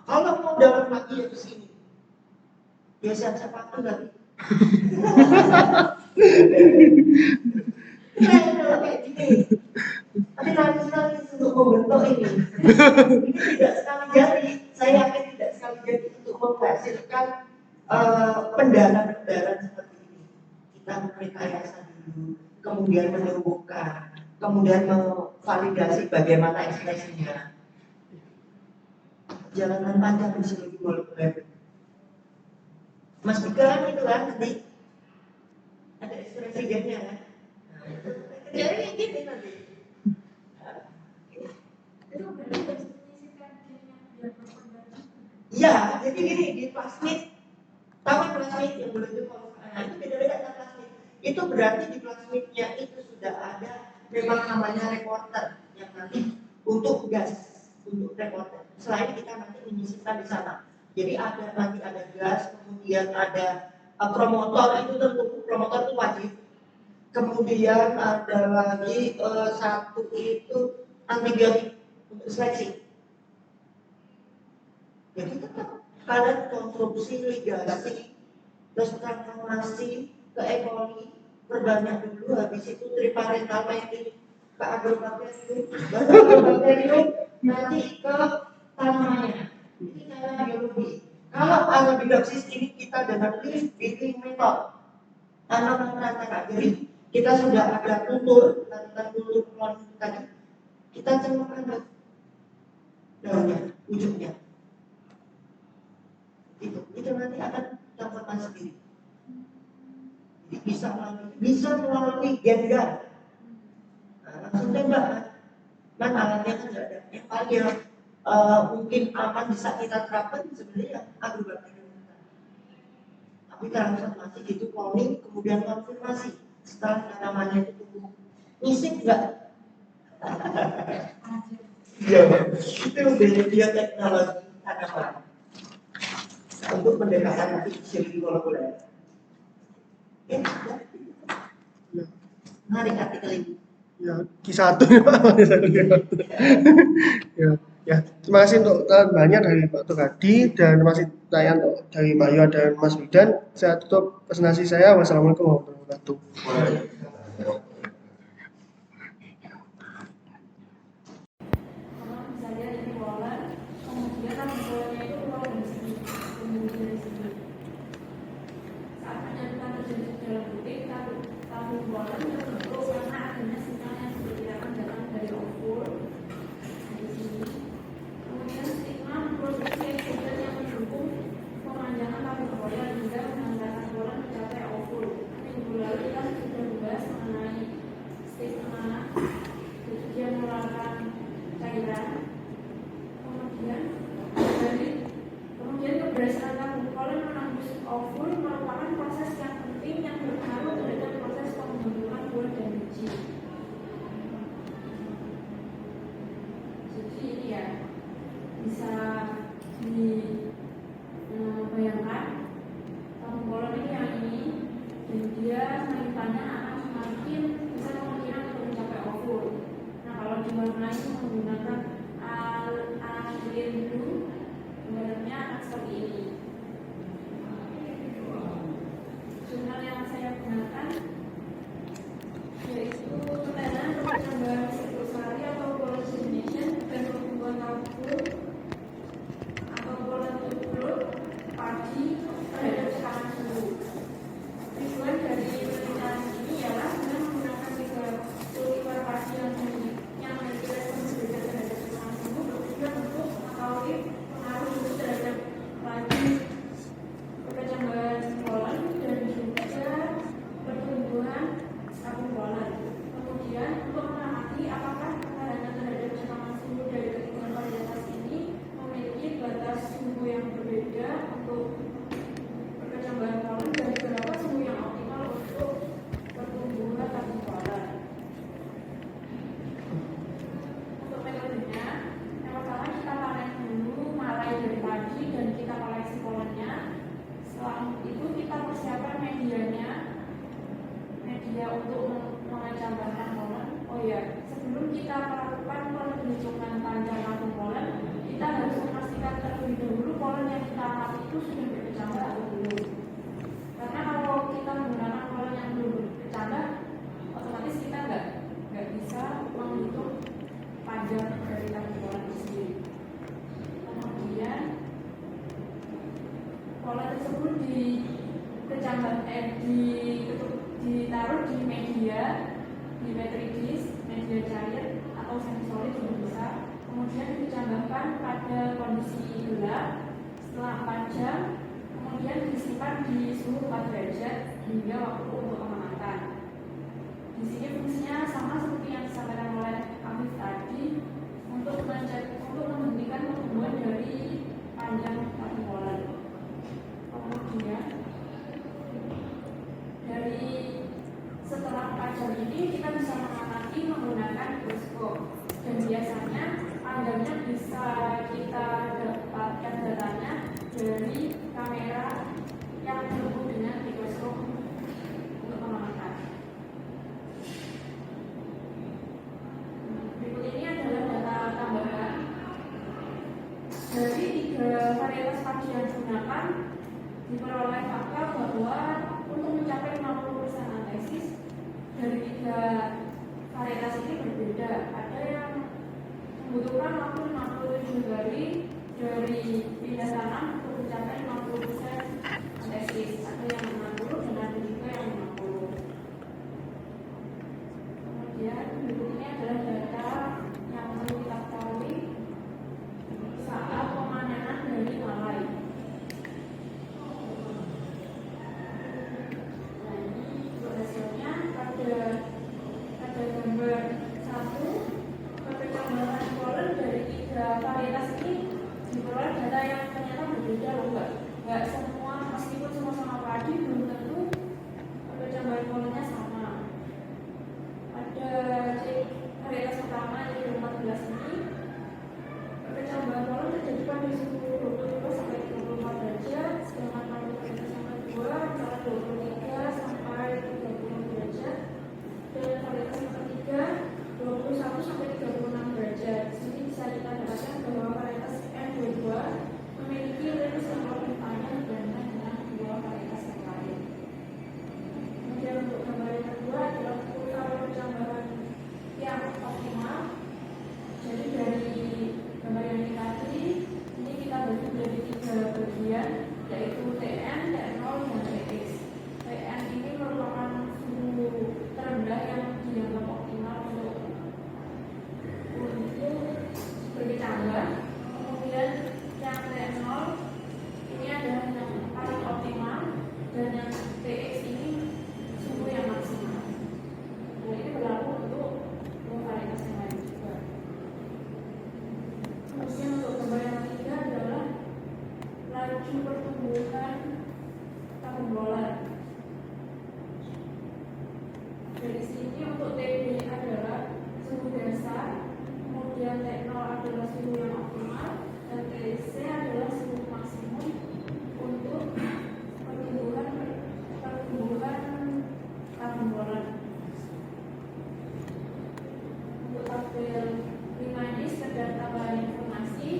Kalau mau dalam lagi ya ke sini, biasa sepatu lagi. Kalau kayak gini, tapi nangis untuk membentuk ini. Ini tidak sekali jadi, saya yakin tidak sekali jadi untuk menghasilkan pendaran seperti ini. Kita merekayasa dulu, kemudian menumbuhkan, kemudian memvalidasi bagaimana ekspresinya. Jalanan panjang fisiologi molekuler. Mas Dika itu kan nanti ada ekspresi gennya kan. Jadi kayak gini nanti. Itu berarti harus menyisipkan gen yang biar berkembang. Iya, jadi gini di plasmid, tahu plasmid yang boleh itu beda-beda kan plasmid. Itu berarti di plasmidnya itu sudah ada memang namanya reporter yang nanti untuk gas, untuk reporter. Selain kita nanti menyisipkan di sana. Jadi nanti ada gas, kemudian ada promotor, itu tentu promotor itu wajib. Kemudian ada lagi satu itu antibiotik untuk seleksi. Jadi tetap kalian konstruksi, ligasi, terus transformasi ke E. coli, perbanyak dulu, habis itu triparental meeting ke agrobakterium, nanti ke tanamannya. Ini cara biologi. Kalau arabidopsis ini kita dengan leaf breeding method, tanaman rantara. Jadi kita sudah ada kultur, lakukan kultur klon tadi, kita celupkan daunnya, wujudnya. Itu nanti akan transformasi sendiri. Jadi bisa melalui gen-gen. Langsung tembak. Kan alatnya kan tidak ada. Yang paling mungkin aman bisa kita terapkan sebenarnya agrobakterium. Tapi transformasi itu cloning, kemudian konfirmasi setelah tanamannya itu tumbuh. Ngisi enggak? Iya, itu bioteknologi tanaman. Untuk pendekatan nanti fisiologi molekuler. Ya, menarik artikel ini. Ya, Q1 ya, ya. Terima kasih untuk banyak dari Pak Tukadi dan masih tanya dari Pak Yoha dan Mas Widan. Saya tutup presentasi saya. Wassalamualaikum warahmatullahi wabarakatuh. Kemudian keberhasilan tabung polen menembus ovul merupakan proses yang penting untuk perkecambahan polen dan berapa suhu yang optimal untuk pertumbuhan tabung polen. Untuk metodenya, yang pertama kita panen dulu malai dari padi dan kita koleksi polennya. Setelah itu kita persiapkan medianya, media untuk mengecambahkan polen. Oh ya, sebelum kita melakukan penghitungan panjang tabung polen, kita harus memastikan terlebih dahulu polen yang kita amati itu sudah berkecambah atau belum. Karena kalau kita menggunakan polen yang belum berkecambah, otomatis kita nggak bisa menghitung panjang dari tabung polen itu sendiri. Kemudian polen tersebut ditaruh di media, di battery disk, media cair atau semi-solid juga bisa. Kemudian dicambahkan pada kondisi gelap setelah 4 jam, kemudian disimpan di suhu 4 derajat hingga waktu untuk pemanasan. Di sini fungsinya sama seperti yang disampaikan oleh Afif tadi untuk menghentikan pertumbuhan dari panjang tabung polen. Kemudian dari setelah 4 jam ini kita bisa mengamati menggunakan mikroskop, dan biasanya panjangnya bisa kita dapatkan datanya dari kamera yang terhubung dengan mikroskop untuk mengamati. Berikut ini adalah data tambahan dari 3 varietas padi yang digunakan. Diperoleh fakta bahwa untuk mencapai 50% antesis dari 3 varietas ini berbeda. Ada yang membutuhkan waktu 57 hari dari pindah tanam untuk mencapai 50% antesis. Ada yang 60 dan ada juga yang 50. Kemudian berikut ini adalah data yang perlu kita ketahui saat pemanenan dari malai. Hasilnya pada gambar 1, perkecambahan polen dari 3 varietas ini diperoleh data yang ternyata berbeda loh, nggak semua, meskipun sama-sama padi belum tentu perkecambahan polennya sama. Pada varietas pertama yaitu 14 ini, perkecambahan polen terjadi pada suhu 25 sampai 34 derajat, sedangkan pada varietas yang kedua antara 23 sampai 30 derajat, dan varietas yang ketiga 21 sampai 36 derajat. Di sini bisa kita dapatkan bahwa varietas M22 memiliki range yang lebih panjang dibandingkan dengan 2 varietas yang lain. Kemudian untuk gambar yang kedua adalah ukur perkecambahan yang optimal. Jadi dari gambar yang ini tadi, ini kita bagi menjadi 3 bagian, yaitu TN, T0, dan TX. TN ini merupakan suhu terendah yang dianggap optimal untuk berkecambah. Kemudian yang T0 ini adalah yang paling optimal, dan yang TX ini suhu yang maksimal. Nah, ini berlaku untuk varietas yang lain juga. Kemudian untuk gambar yang ketiga adalah laju pertumbuhan tabung polen. Dari sini untuk TB adalah suhu dasar, kemudian T0 adalah suhu yang optimal, dan TC adalah suhu maksimum untuk pertumbuhan tabung polen. Untuk tabel 5 ini sekedar tambahan informasi.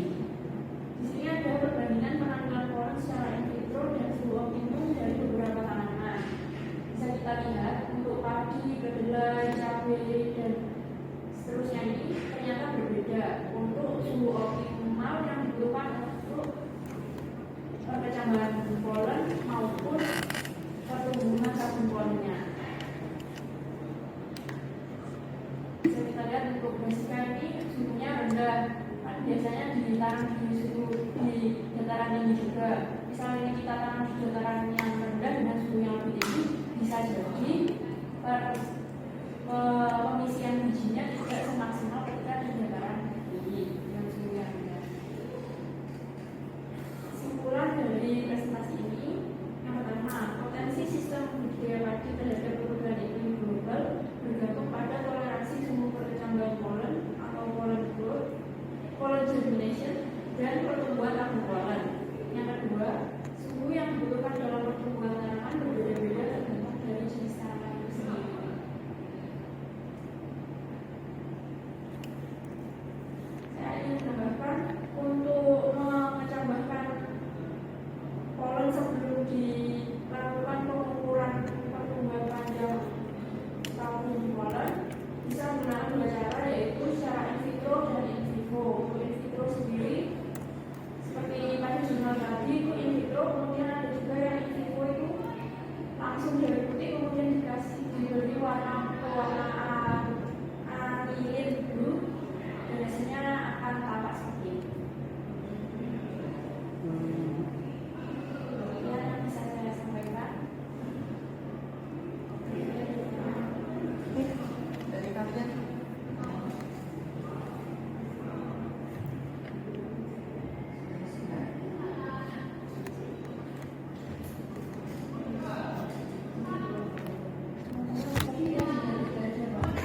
Di sini ada perbandingan penampilan polen secara in vitro dan suhu optimum dari beberapa tanaman. Bisa kita lihat untuk padi, kedelai, cabai, dan seterusnya ini ternyata berbeda untuk suhu optimal yang dibutuhkan untuk perkecambahan polen maupun pertumbuhan tabung polennya. Bisa kita lihat untuk Brassica ini suhunya rendah, biasanya ditanam di dataran tinggi juga. Misalnya ini kita tanam di dataran yang rendah dengan suhu yang lebih tinggi, bisa jadi pengisian bijinya tidak semaksimal ketika di dataran tinggi dengan suhu yang rendah. Kesimpulan dari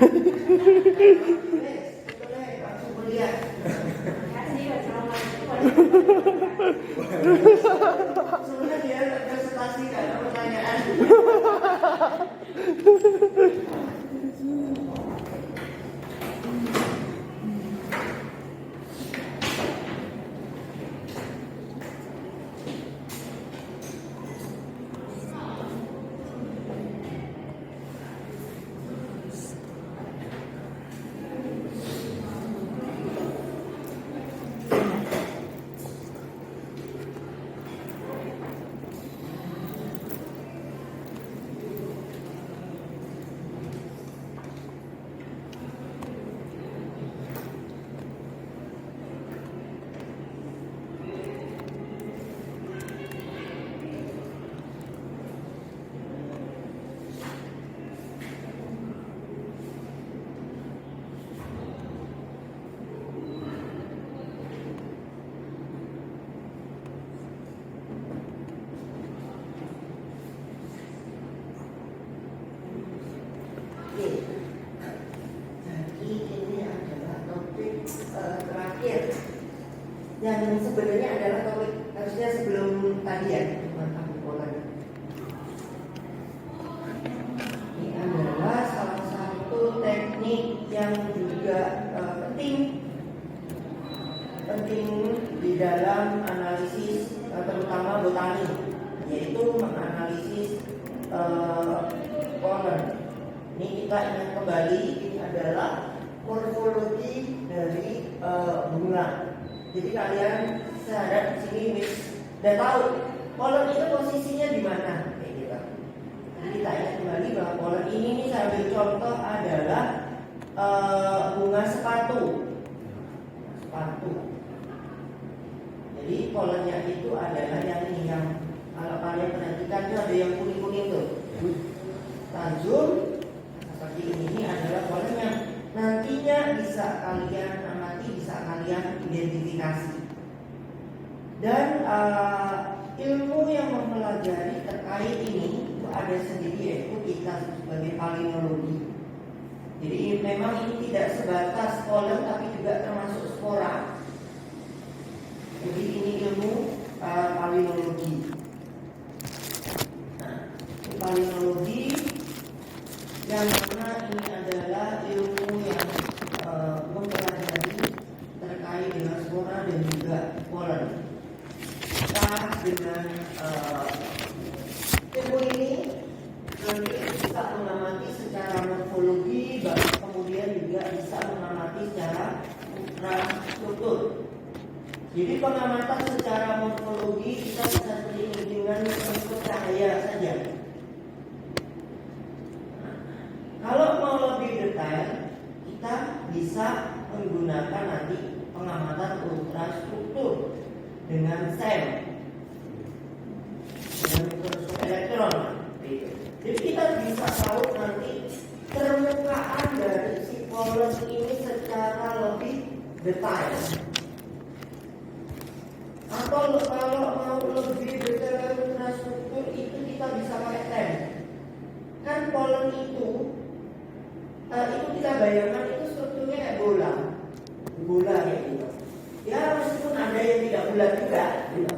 Boleh, langsung kuliah. Kasih wassalamualaikum. Sebenarnya dia presentasi kan pertanyaan. Oke. Jadi ini adalah topik terakhir yang sebenarnya adalah topik harusnya sebelum tadi ya, tentang pola. Ini adalah salah satu teknik yang juga penting di dalam analisis terutama botani, yaitu menganalisis polen. Ini kita ingat kembali, ini adalah morfologi dari bunga. Jadi kalian seharap di sini udah tahu polen itu posisinya di mana, kayak gitu. Jadi kita ingat kembali bahwa polen ini nih, saya ambil contoh adalah bunga sepatu. Jadi polennya itu adalah yang ini, yang kalau kalian perhatikan itu ada yang kuning-kuning tuh, tajam. Seperti ini adalah polen yang nantinya bisa kalian amati, bisa kalian identifikasi. Dan ilmu yang mempelajari terkait ini itu ada sendiri, yaitu kita sebagai palinologi. Jadi memang ini tidak sebatas polen, tapi juga termasuk spora. Jadi ini ilmu palinologi. Nah, ini palinologi yang mana ini adalah ilmu yang mempelajari terkait dengan spora dan juga polen. Kita dengan ilmu ini nanti bisa mengamati secara morfologi, kemudian juga bisa mengamati secara ultrastruktur. Jadi pengamatan secara morfologi kita bisa berdiri dengan unsur cahaya saja. Kalau mau lebih detail, kita bisa menggunakan nanti pengamatan ultrastruktur dengan sel, dengan mikroskop elektron. Jadi kita bisa tahu nanti permukaan dari si polen ini secara lebih detail. Atau kalau mau lebih detail ultrastruktur itu kita bisa pakai tem. Kan polen itu kita bayangkan itu strukturnya kayak bola kayak gitu. Ya meskipun ada yang tidak bulat juga, gitu.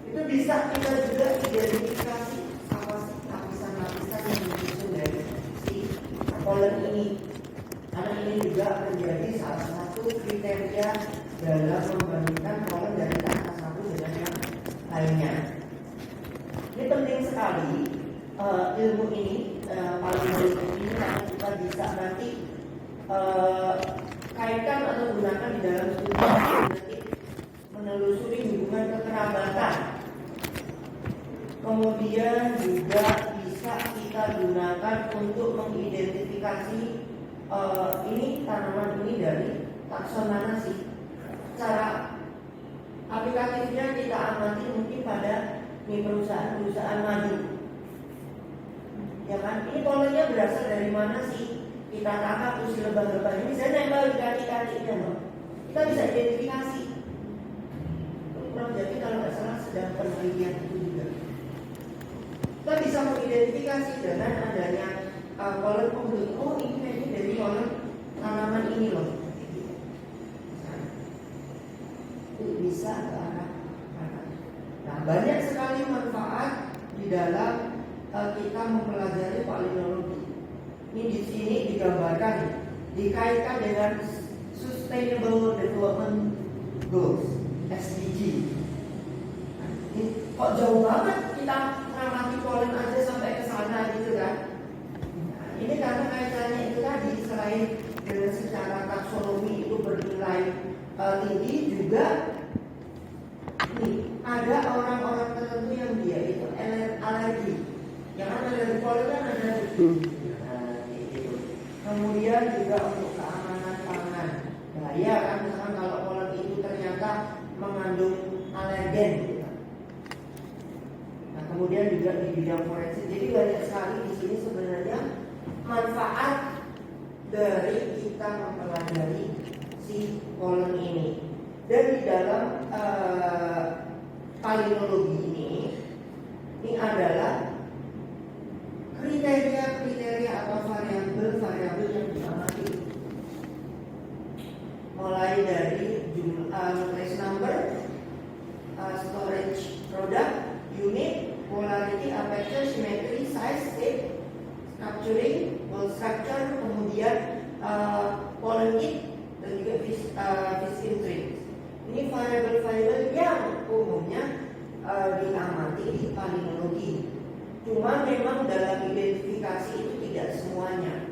Itu bisa kita juga identifikasi apa sih lapisan-lapisan yang disusun dari si polen ini. Karena ini juga menjadi salah satu kriteria dalam membandingkan polen dari tanggal satu dengan yang lainnya. Ini penting sekali ilmu ini, palinologi ini, karena kita bisa nanti kaitkan atau gunakan di dalam studi nanti menelusuri hubungan kekerabatan. Kemudian juga bisa kita gunakan untuk mengidentifikasi ini tanaman ini dari takson mana sih. Cara aplikatifnya kita amati mungkin pada perusahaan maju. Ya kan, ini polennya berasal dari mana sih? Kita tangkap usia lebah-lebah ini, saya nempel di kaki-kakinya loh. Kita bisa identifikasi. Kurang jadi kalau nggak salah sedang penelitian itu juga. Kita bisa mengidentifikasi dengan adanya polen pembentuk, oh ini kayaknya dari polen tanaman ini loh. Itu bisa ke arah mana. Nah, banyak sekali manfaat di dalam kita mempelajari palinologi. Ini di sini digambarkan, dikaitkan dengan Sustainable Development Goals (SDG). Nah, ini kok jauh banget kita mengamati polen aja sampai ke sana gitu kan? Nah, ini karena kaitannya itu tadi, selain dengan secara taksonomi itu bernilai tinggi, juga nih, ada orang-orang tertentu yang dia itu alergi. Yang alergi polen kan ada. Kemudian juga untuk keamanan pangan. Bahaya kan misalkan kalau polen itu ternyata mengandung alergen gitu. Nah, kemudian juga di bidang forensik. Jadi banyak sekali di sini sebenarnya manfaat dari kita mempelajari si polen ini. Dan di dalam palinologi ini adalah kriteria-kriteria atau variabel-variabel yang diamati, mulai dari jumlah trace number, storage product, unit, polarity, aperture, symmetry, size, shape, structuring, wall structure, kemudian pollen kit, dan juga visible traits. Ini variabel-variabel yang umumnya diamati di palinologi. Cuma memang dalam identifikasi itu tidak semuanya.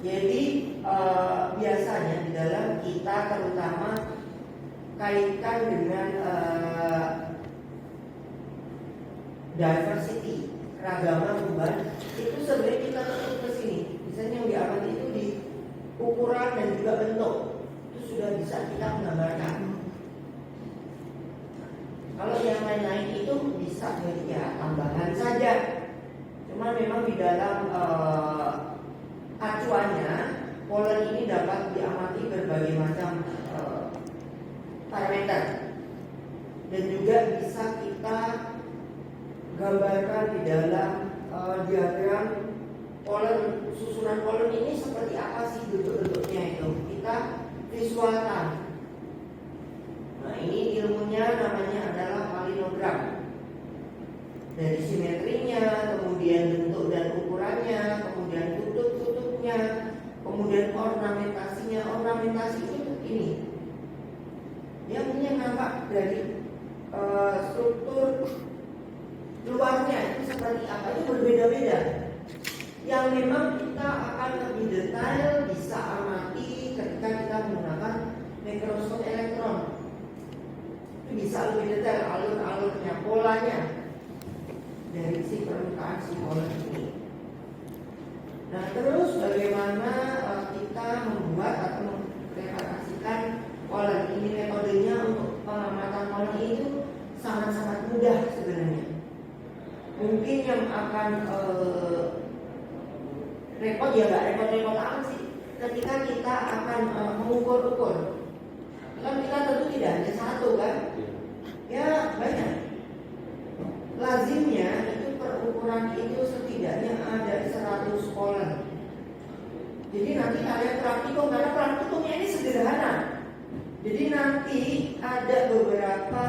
Jadi biasanya di dalam kita terutama kaitkan dengan diversity, keragaman perubahan, itu sebenarnya kita tetap ke sini. Misalnya yang diamati itu di ukuran dan juga bentuk, itu sudah bisa kita menggambarkan. Kalau yang lain-lain itu bisa jadi ya tambahan saja. Cuma memang di dalam acuannya polen ini dapat diamati berbagai macam parameter, dan juga bisa kita gambarkan di dalam diagram polen, susunan polen ini seperti apa sih bentuk-bentuknya itu kita visualkan. Nah, ini ilmunya namanya adalah palinogram. Dari simetrinya, kemudian bentuk dan ukurannya, kemudian kutub-kutubnya, kemudian ornamentasinya. Ornamentasi itu ini. Dia punya nampak dari struktur luarnya itu seperti apa, itu berbeda-beda. Yang memang kita akan lebih detail bisa amati ketika kita menggunakan mikroskop elektron. Itu bisa lebih detail alur-alurnya, polanya dari si permukaan si polen ini. Nah, terus bagaimana kita membuat atau mempresentasikan polen ini? Metodenya untuk pengamatan polen itu sangat-sangat mudah sebenarnya. Mungkin yang akan repot ya, nggak repot-repot amat sih ketika kita akan mengukur-ukur. Kan kita tentu tidak hanya satu kan, ya banyak. Lazimnya itu perukuran itu setidaknya ada 100 polen. Jadi nanti kalian praktikum, karena praktikumnya ini sederhana. Jadi nanti ada beberapa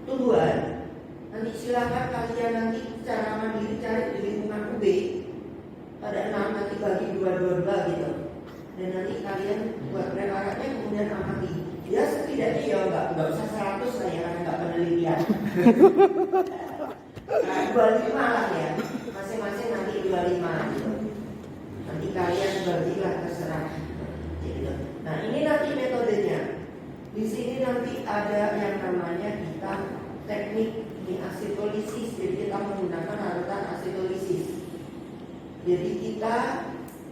tuduhan. Nanti silakan kalian nanti secara mandiri cari di lingkungan UB. Ada 6, nanti bagi 2 gitu. Dan nanti kalian buat preparatnya kemudian amati. Ya setidaknya ya nggak usah 100 lah ya, karena nggak penelitian. Nah, 25 lah ya, masing-masing nanti 25 gitu. Nanti kalian bagilah terserah gitu. Nah, ini nanti metodenya. Di sini nanti ada yang namanya kita teknik asitolisis. Jadi kita menggunakan larutan asitolisis. Jadi kita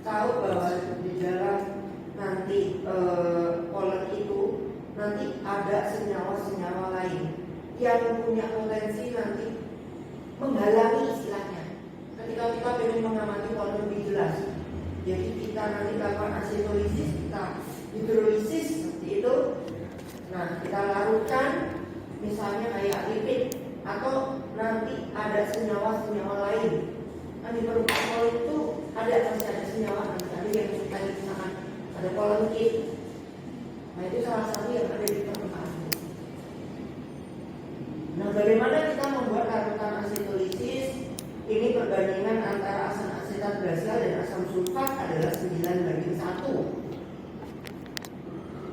tahu bahwa di dalam nanti polen itu nanti ada senyawa-senyawa lain yang punya potensi nanti menghalangi istilahnya. Ketika kita ingin mengamati polen lebih jelas, jadi kita nanti lakukan asitolisis, kita hidrolisis seperti itu. Nah, kita larutkan misalnya kayak lipid, atau nanti ada senyawa-senyawa lain Kan di permukaan itu ada pasti ada senyawa, ada yang tadi misalkan ada pollen kit. Nah itu salah satu yang ada di permukaan. Nah bagaimana kita membuat larutan asetolisis? Ini perbandingan antara asam asetat glasial dan asam sulfat adalah 9:1.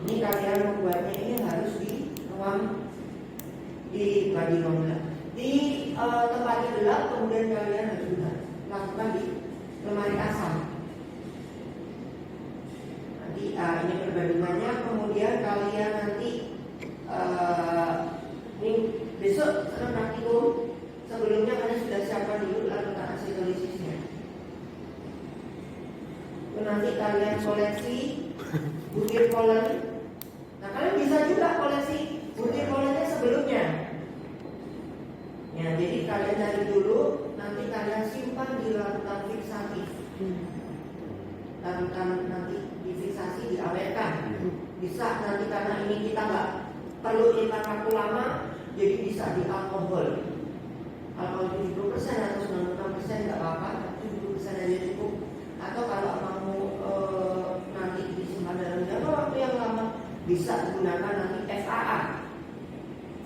Ini kalian membuatnya ini harus di ruang di tempat gelap, kemudian kalian harus lakukan di lemari asam. Nanti ini perbandingannya, kemudian kalian nanti ini besok sekarang praktikum. Sebelumnya kalian sudah siapkan dulu larutan asetolisisnya. Nanti kalian koleksi butir polen. Nah kalian bisa juga koleksi butir polennya sebelumnya. Ya, jadi kalian cari dulu, nanti kalian simpan di larutan fiksatif. Larutan nanti difiksasi, diawetkan. Bisa nanti karena ini kita nggak perlu nyimpan waktu lama, jadi bisa di alkohol. Alkohol 70% atau 96% nggak apa-apa, 70% aja cukup. Atau kalau mau nanti disimpan dalam jangka waktu yang lama, bisa gunakan nanti FAA,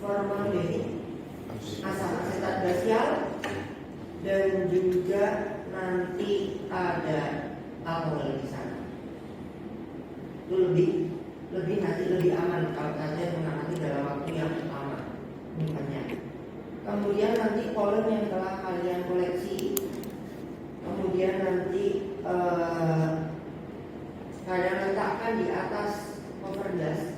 formaldehyde, asam asetat glasial, dan juga nanti ada alkohol di sana. Itu lebih aman kalau kalian mengamati dalam waktu yang lama. Kemudian nanti polen yang telah kalian koleksi, kemudian nanti kalian letakkan di atas cover gelas.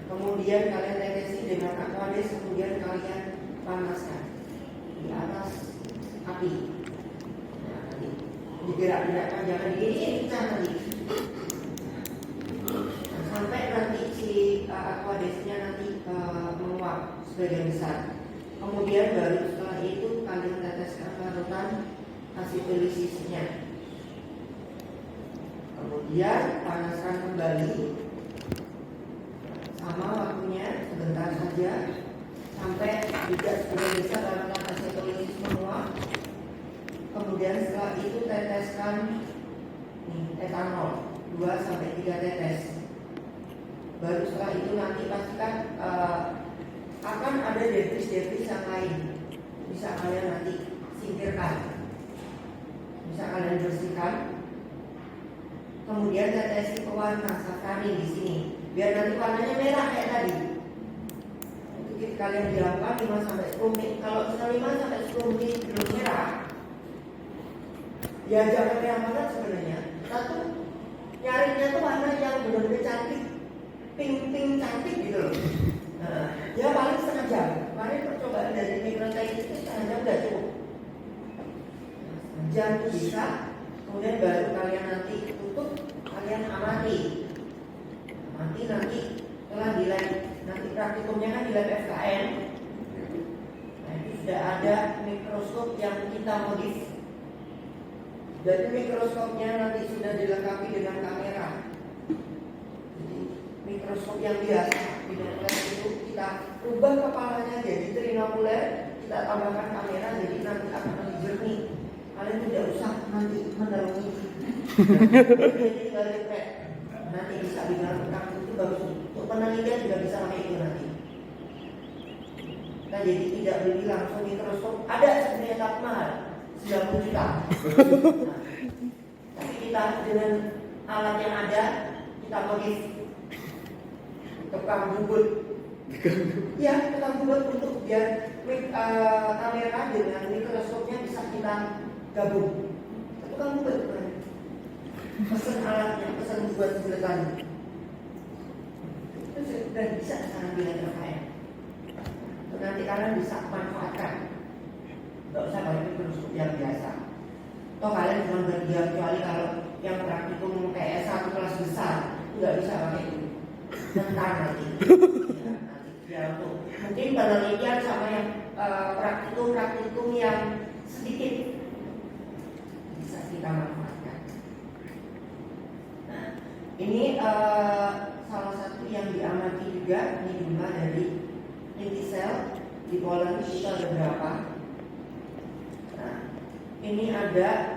Kemudian kalian tetesi dengan aquades, kemudian kalian panaskan di atas api. Nah, nanti digerak-gerakkan, jangan digini nanti. Sampai nanti si aquadesnya nanti menguap sebagian besar. Kemudian baru setelah itu kalian teteskan larutan asetolisisnya. Kemudian panaskan kembali, sama waktunya sebentar saja sampai juga sebagian besar larutan asetolisis menguap. Kemudian setelah itu teteskan etanol 2-3 tetes. Baru setelah itu nanti pastikan akan ada debris yang lain, bisa kalian nanti singkirkan, bisa kalian bersihkan. Kemudian tetesi pewarna safrani di sini, biar nanti warnanya merah kayak tadi. Itu kalian dilakukan 5-10 menit. Kalau misalnya 5-10 menit belum merah, ya jangan merah banget sebenarnya. Satu, nyarinya tuh warna yang benar-benar cantik, pink cantik gitu loh. Nah, ya paling setengah jam. Kemarin percobaan dari mikroteknik itu setengah jam udah cukup. Jam itu bisa. Kemudian baru kalian nanti tutup, kalian amati nanti telah di lab, nanti praktikumnya kan di lab FKN. Nah itu sudah ada mikroskop yang kita modif. Dan mikroskopnya nanti sudah dilengkapi dengan kamera. Jadi mikroskop yang biasa di dalam itu kita ubah kepalanya jadi trinokuler, kita tambahkan kamera, jadi nanti akan lebih jernih. Kalian tidak usah nanti menerangi. Jadi tinggal refleks. Nanti bisa dilakukan itu bagus. Untuk penelitian juga bisa pakai itu nanti. Kita jadi tidak beli langsung mikroskop. Ada sebenarnya tak mahal, 90 juta. Nah, tapi kita dengan alat yang ada, kita modif tukang bubut. Ya, tukang bubut untuk biar kamera dengan mikroskopnya bisa kita gabung. Tukang bubut. Pesan alatnya, pesan buat buletan. Itu sudah bisa sekarang bilang terkait. Nanti kalian bisa manfaatkan. Tidak usah pakai mikroskop yang biasa. Toh kalian cuma berdiam, kecuali kalau yang praktikum kayak S1 kelas besar, nggak bisa pakai itu. Bentar nanti. Ya, untuk mungkin penelitian sama yang praktikum yang sedikit bisa kita manfaatkan. Nah, ini salah satu yang diamati juga, ini jumlah dari inti sel di polen itu ada berapa. Nah, ini ada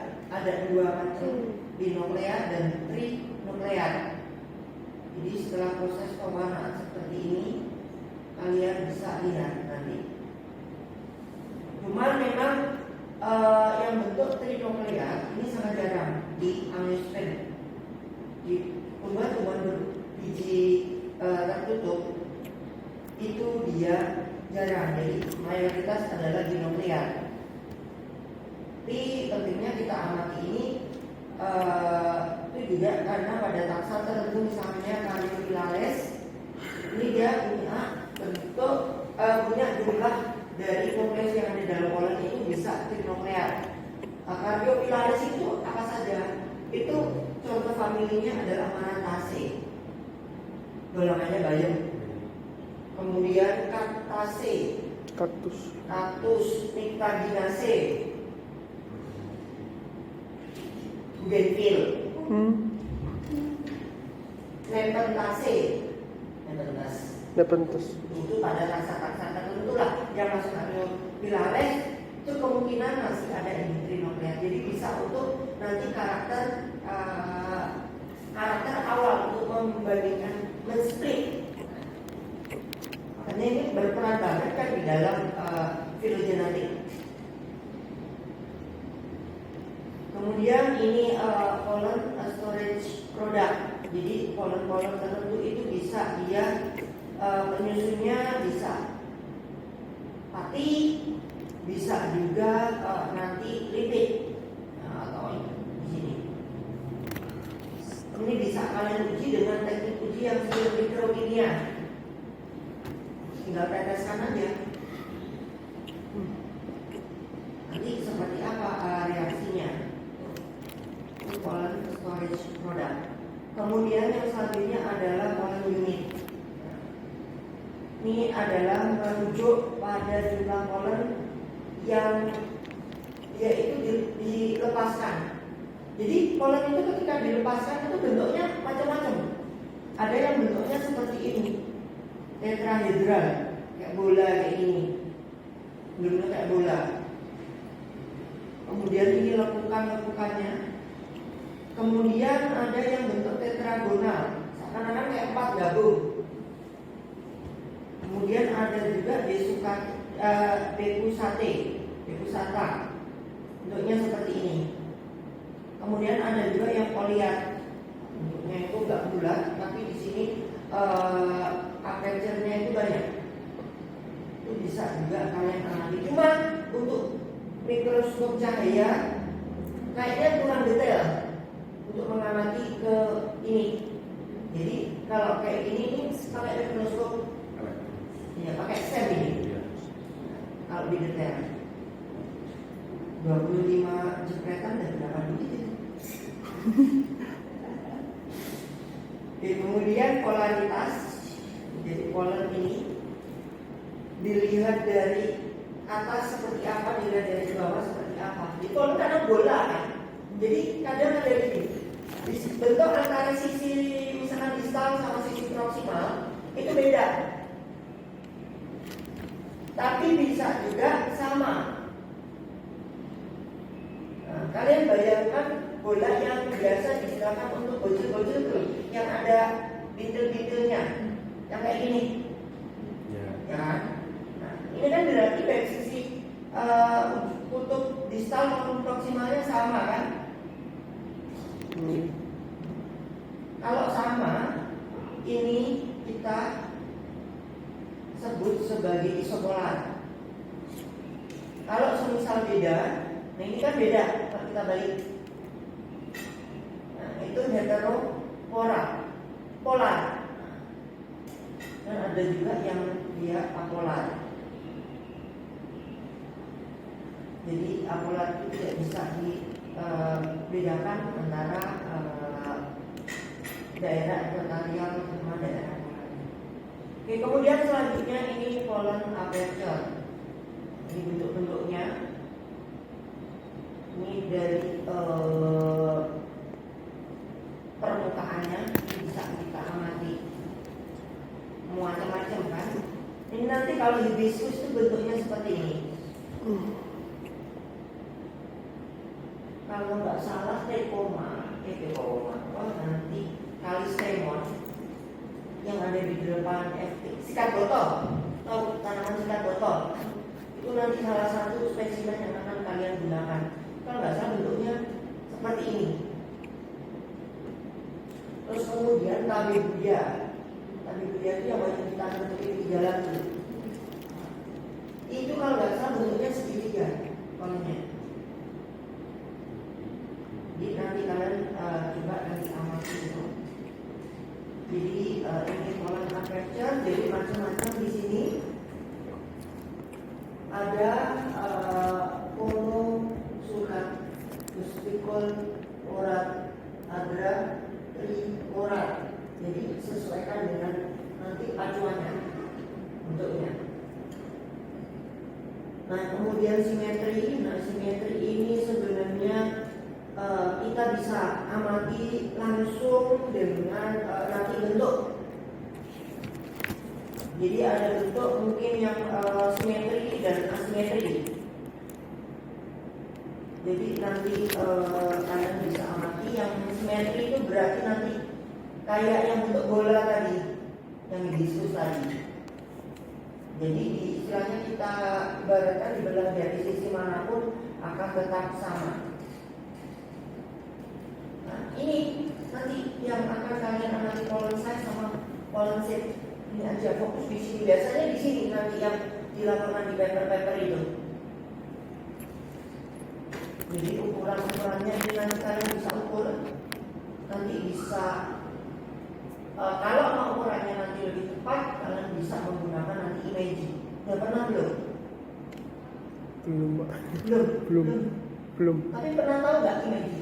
dua macam, binuklear dan trinuklear. Jadi setelah proses pewarnaan seperti ini, kalian bisa lihat nanti. Cuman memang yang bentuk trinuklear ini sangat jarang di angiosfer. Di tumbuhan-tumbuhan berbiji tertutup itu dia jarang, jadi mayoritas adalah binuklear. Tapi pentingnya kita amati ini itu juga karena pada taxa tertentu, misalnya Caryophyllales, ini dia punya jumlah dari nukleus yang ada dalam polen itu bisa trinuklear. Caryophyllales itu apa saja? Itu contoh familinya adalah Maranthaceae, golongannya bayem. Kemudian Cactaceae, kaktus Nyctaginaceae, Bougainville, Nepenthes. itu pada taksa-taksa tertentu lah yang masuk Caryophyllales itu kemungkinan masih ada ini trinuklear. Jadi bisa untuk nanti karakter awal untuk membandingkan men-split. Makanya ini berperan banget kan di dalam filogenetik. Kemudian ini pollen storage product. Jadi pollen-pollen tertentu itu bisa dia penyusunnya bisa pati, bisa juga nanti lipid. Atau ini di sini. Ini bisa kalian uji dengan teknik uji yang disebut mikrokimia. Tinggal teteskan aja. Nanti seperti apa reaksinya. Pollen storage product. Kemudian yang selanjutnya adalah pollen unit. Ini adalah merujuk pada jumlah pollen yang dia itu dilepaskan. Jadi pollen itu ketika dilepaskan itu bentuknya macam-macam. Ada yang bentuknya seperti ini, tetrahedral, kayak bola kayak ini, bentuknya kayak bola. Kemudian ini lekukan-lekukannya. Kemudian ada yang bentuk tetragonal, seakan-akan kayak 4 gabung. Kemudian ada juga Becusata, bentuknya seperti ini. Kemudian ada juga yang poliat, bentuknya itu enggak bulat, tapi di sini aperture-nya itu banyak. Itu bisa juga kalian amati. Cuma untuk mikroskop cahaya kayaknya kurang detail untuk mengamati ke ini. Jadi kalau kayak ini pakai mikroskop, ya pakai SEM ini. Kalau di detail 25 jepretan dan berapa duit itu. Kemudian polaritas. Jadi pollen ini dilihat dari atas seperti apa, dilihat dari bawah seperti apa. Di pollen karena bola kan. Jadi kadang ada ini bentuk antara sisi misalkan distal sama sisi proksimal itu beda. Tapi bisa juga sama. Nah, kalian bayangkan bola yang biasa digunakan untuk bocil-bocil tuh, yang ada bintil-bintilnya, yang kayak gini. Ya. Nah, ini kan berarti dari sisi kutub distal maupun proksimalnya sama kan? Kalau sama, ini kita sebut sebagai isopolar. Kalau semisal beda, nah ini kan beda, kalau kita balik. Nah, itu heteropolar, polar. Dan ada juga yang dia apolar. Jadi apolar itu tidak bisa dibedakan antara daerah ekuatorial sama daerah polar. Oke, kemudian selanjutnya ini pollen aperture. Ini bentuk-bentuknya. Ini dari permukaannya bisa kita amati. Macam-macam kan. Ini nanti kalau hibiscus itu bentuknya seperti ini. kalau nggak salah nanti kali stemon yang ada di depan FT sikat botol, tahu tanaman sikat botol itu nanti salah satu spesimen yang akan kalian gunakan. Kalau nggak salah bentuknya seperti ini. Terus kemudian tabebuya itu yang banyak ditanam di jalan itu kalau nggak salah bentuknya segitiga kolomnya. Jadi nanti kalian coba nanti amati itu. Jadi ini kolom aperture, jadi macam-macam di sini ada kono surat, spikul orat, adra, tri orat. Jadi sesuaikan dengan nanti acuannya bentuknya. Nah kemudian simetri, simetri ini sebenarnya kita bisa amati langsung dengan nanti bentuk. Jadi ada bentuk mungkin yang simetri dan asimetri. Jadi nanti kalian bisa amati yang simetri itu berarti nanti kayak yang bentuk bola tadi yang didiskus tadi. Jadi istilahnya kita ibaratkan dibelah dari sisi manapun akan tetap sama. Nah, ini nanti yang akan kalian amati column size sama column shape. Ini aja fokus di sini. Biasanya di sini nanti yang dilakukan di paper-paper itu. Jadi ukuran-ukurannya ini nanti kalian bisa ukur. Nanti bisa kalau mau ukurannya nanti lebih tepat, kalian bisa menggunakan nanti image. Udah pernah belum? Belum. Tapi pernah tahu nggak image?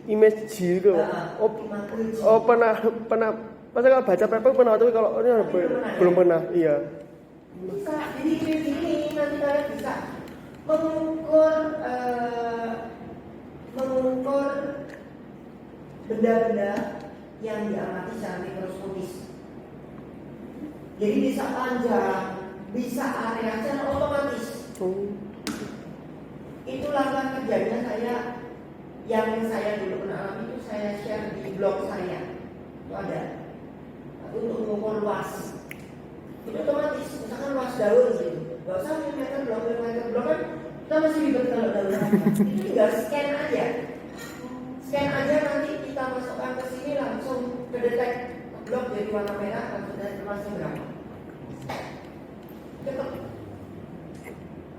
Image itu. Pernah. Masa kalau baca paper pernah, tapi kalau ini belum pernah. Iya. Bisa. Jadi image ini nanti kalian bisa mengukur benda-benda yang diamati secara mikroskopis. Jadi bisa panjang, bisa area secara otomatis. Itulah kan kerjanya saya, yang saya dulu pernah alami itu saya share di blog saya. Itu ada untuk mengukur luas. Itu otomatis, misalkan luas daun gitu. Gak usah milimeter blok kan kita masih ribet kalau daun. Itu tinggal scan aja. Scan aja nanti kita masukkan ke sini langsung kedetek blok jadi warna merah langsung berapa. Cepet.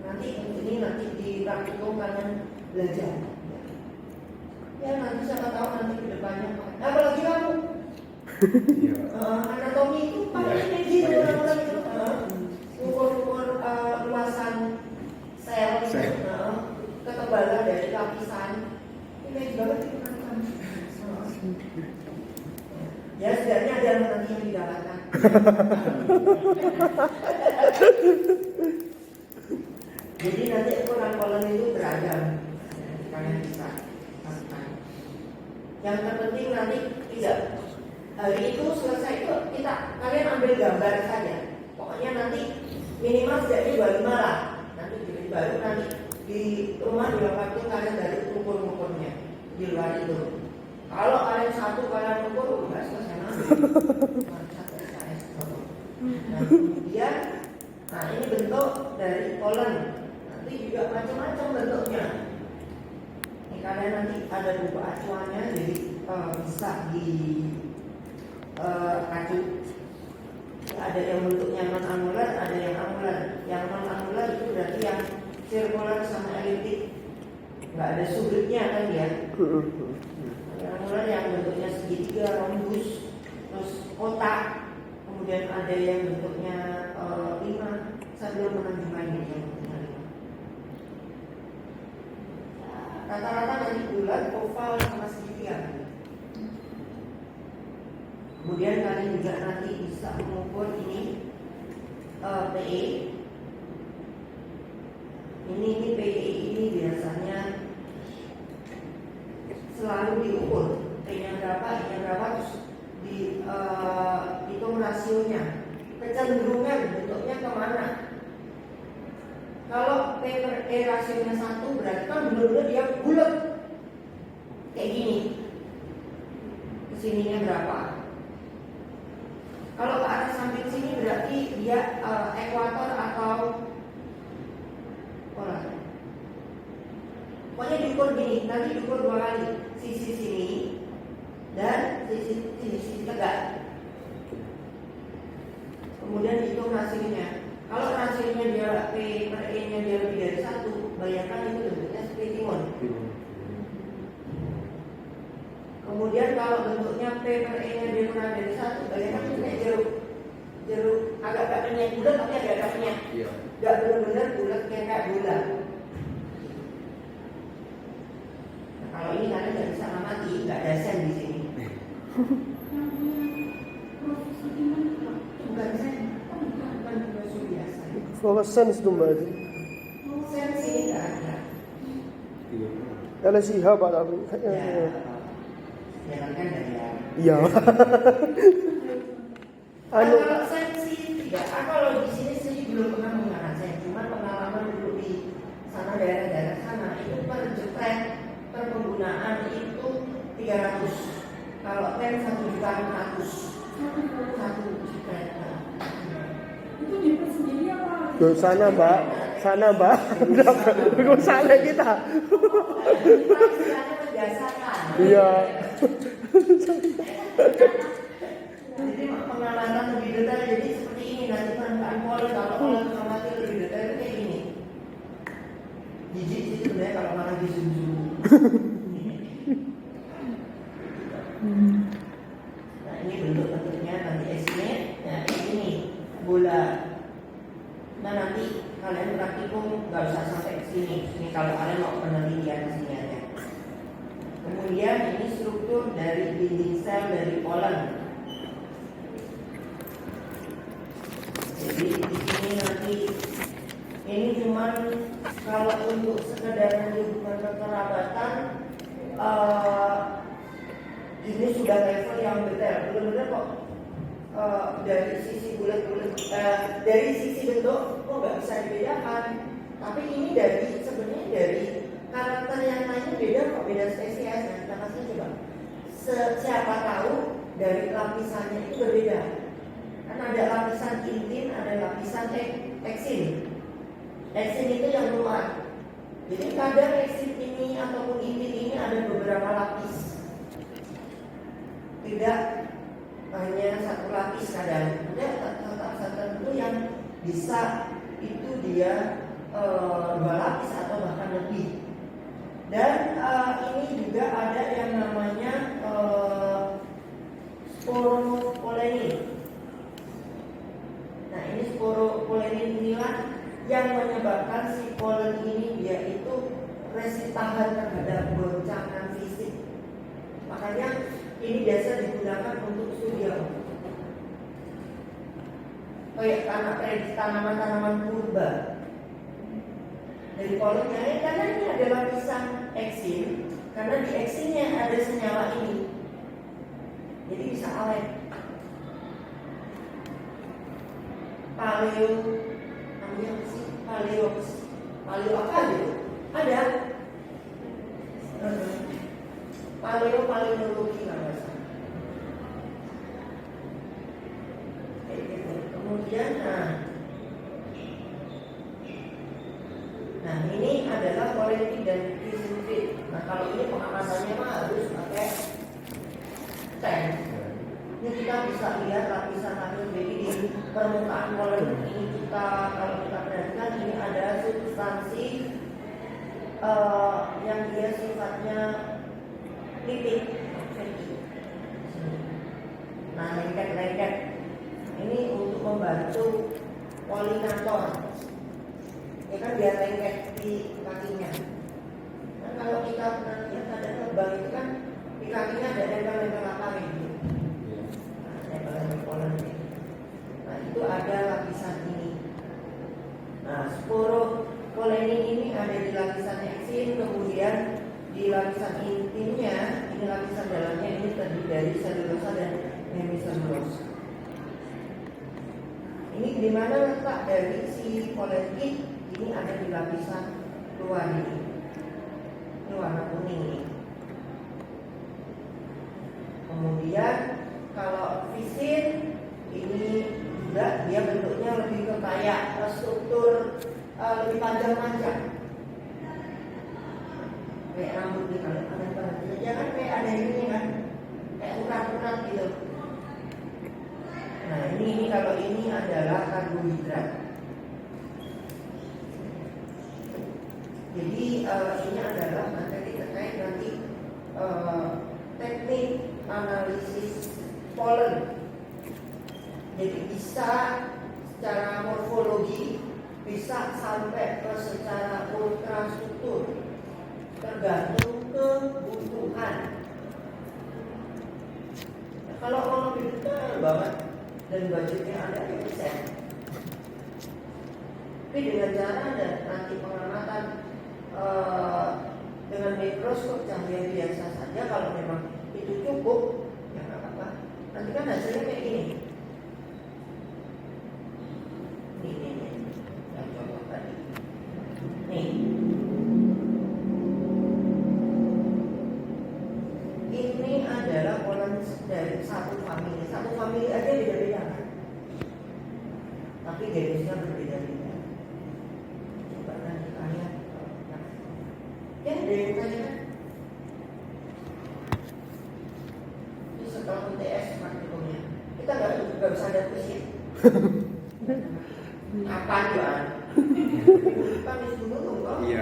Nanti ini nanti di praktikum kalian belajar. Ya nanti siapa tahu nanti kedepannya. Nah apalagi kamu anatomi itu pakai imaging orang-orang itu ukur luasan sel, ketebalan dari lapisan. Image banget itu kan. Ya setidaknya ada nanti yang didapatkan. Jadi nanti ukuran kolom itu beragam. Kalian bisa lakukan. Yang terpenting nanti tidak hari itu selesai itu kalian ambil gambar saja. Pokoknya nanti minimal setidaknya 25 lah. Nanti baru nanti di rumah di waktu kalian dari ukur-ukurnya di luar itu. Kalau kalian satu kalian ukur nggak selesai nanti. Nah kemudian, ini bentuk dari kolom. Nanti juga macam-macam bentuknya. Ini kalian nanti ada buku acuannya, jadi bisa di acu. Ada yang bentuknya non anular, ada yang anular. Yang non anular itu berarti yang sirkular sama eliptik, nggak ada sudutnya kan ya. Yang anular yang bentuknya segitiga, rhombus, terus kotak. Kemudian ada yang bentuknya 5. Saya belum pernah jumpai yang bentuknya 5. Rata-rata nanti bulat, oval, sama segitiga. Kemudian kalian juga nanti bisa mengukur ini PE. Ini PE ini biasanya selalu diukur. P-nya berapa, I-nya berapa, terus hitung rasionya, kecenderungan bentuknya kemana. Kalau P per E rasionya 1 berarti kan benar-benar dia bulat kayak gini. Kesininya berapa? Kalau ke arah samping sini berarti dia ekuator atau pola. Pokoknya diukur gini, nanti diukur 2 kali, sisi sini dan sisi tegak. Kemudian hitung hasilnya. Kalau hasilnya dia P per E nya dia lebih dari 1, bayangkan itu bentuknya seperti timun. Kemudian kalau bentuknya P per E nya dia kurang dari 1, bayangkan itu kayak jeruk agak kenyal bulat tapi agak kenyal. Gak benar-benar bulat kayak bola. Nah, kalau ini kalian nggak bisa amati, nggak ada sen di sini. Bukan sen, bukan profesor biasa. Fluorescence itu mbak. Sen sini nggak ada. LSIH pak tapi. Ya kan dari ya. Iya. Anu. Kalau sen sih tidak. Kalau di sini saya belum pernah menggunakan sen. Cuma pengalaman dulu di sana daerah-daerah sana itu per jepret per penggunaan itu 300. Kalau pen 1.500.000 satu jepret. Itu jepret sendiri apa? Ke sana mbak. Sana mbak. Ke sana kita. Istilahnya berdasarkan. Iya. Jadi pengalaman lebih detail jadi seperti ini nanti permukaan pola kalau pola mengamati lebih detail itu kayak gini. Jijik sih sebenarnya kalau malah di zoom. Nah ini bentuknya nanti esnya, nah ini bola. Nah nanti kalian praktikum nggak usah sampai ke sini. Ini kalau kalian mau penelitian di sini aja. Kemudian ini struktur dari dinding sel dari polen. Jadi di sini nanti ini cuman kalau untuk sekedar menunjukkan kekerabatan ini sudah level yang detail. Benar-benar kok dari sisi bulat-bulat dari sisi bentuk kok nggak bisa dibedakan. Tapi ini dari sebenarnya dari karakter yang lainnya beda kok, beda spesies. Nah, kita kasih coba. Siapa tahu dari lapisannya itu berbeda. Kan ada lapisan intin, ada lapisan eksin. Eksin itu yang luar. Jadi kadang eksin ini ataupun intin ini ada beberapa lapis. Tidak hanya satu lapis kadang. Ada tertentu yang bisa itu dia 2 lapis atau bahkan lebih. Dan ini juga ada yang namanya sporopolenin. Nah ini sporopolenin inilah yang menyebabkan si polen ini dia itu tahan terhadap goncangan fisik. Makanya ini biasa digunakan untuk studi kayak tanaman-tanaman purba. Dari polennya karena ini ada lapisan eksin, karena di eksinnya ada senyawa ini, jadi bisa awet. Paleo, namanya apa sih? Paleo apa gitu? Ada. Paleontologi namanya. Kemudian, nah ini adalah polenik dan disinfit. Nah kalau ini pengamatannya mah harus pakai tank. Ini kita bisa lihat lapisan-lapisan di permukaan polen ini kita kalau kita perhatikan ini ada substansi yang dia sifatnya lipid. Nah lengket-lengket ini untuk membantu polinator. Ya kan biar lengket di kakinya. Nah kalau kita pernah lihat ada terbang itu kan di kakinya ada nempel-nempel apa gitu. Nah nempel-nempel polen ini. Nah itu ada lapisan ini. Nah sporopolenin ini ada di lapisan eksin, kemudian di lapisan intimnya, ini lapisan dalamnya ini terdiri dari selulosa dan hemiselulosa. Ini di mana letak dari si polenik Ini ada di lapisan luar ini warna kuning ini. Kemudian kalau visin ini juga dia bentuknya lebih ke kayak struktur lebih panjang-panjang, kayak rambut nih kalau ada perhatian ya kan, kayak ada ini kan, kayak urat-urat gitu. Nah ini kalau ini adalah karbohidrat. Jadi ini adalah materi terkait nanti teknik analisis polen. Jadi bisa secara morfologi, bisa sampai ke secara ultrastruktur, tergantung kebutuhan. Kalau mau lebih detail banget dan budgetnya ada ya bisa. Tapi dengan cara ada nanti pengamatan dengan mikroskop cahaya biasa saja, kalau memang itu cukup ya nggak apa-apa. Nanti kan hasilnya kayak gini. Nih, yang contoh tadi. Nih. Ini adalah polen dari satu famili. Satu famili aja beda-beda kan? Tapi genusnya berbeda-beda. Coba nanti kalian ya ada yang tanya kan? Ini setelah UTS praktikumnya kita nggak bisa ada kuis. Kapan ya? Kan di dulu tuh kok? Iya.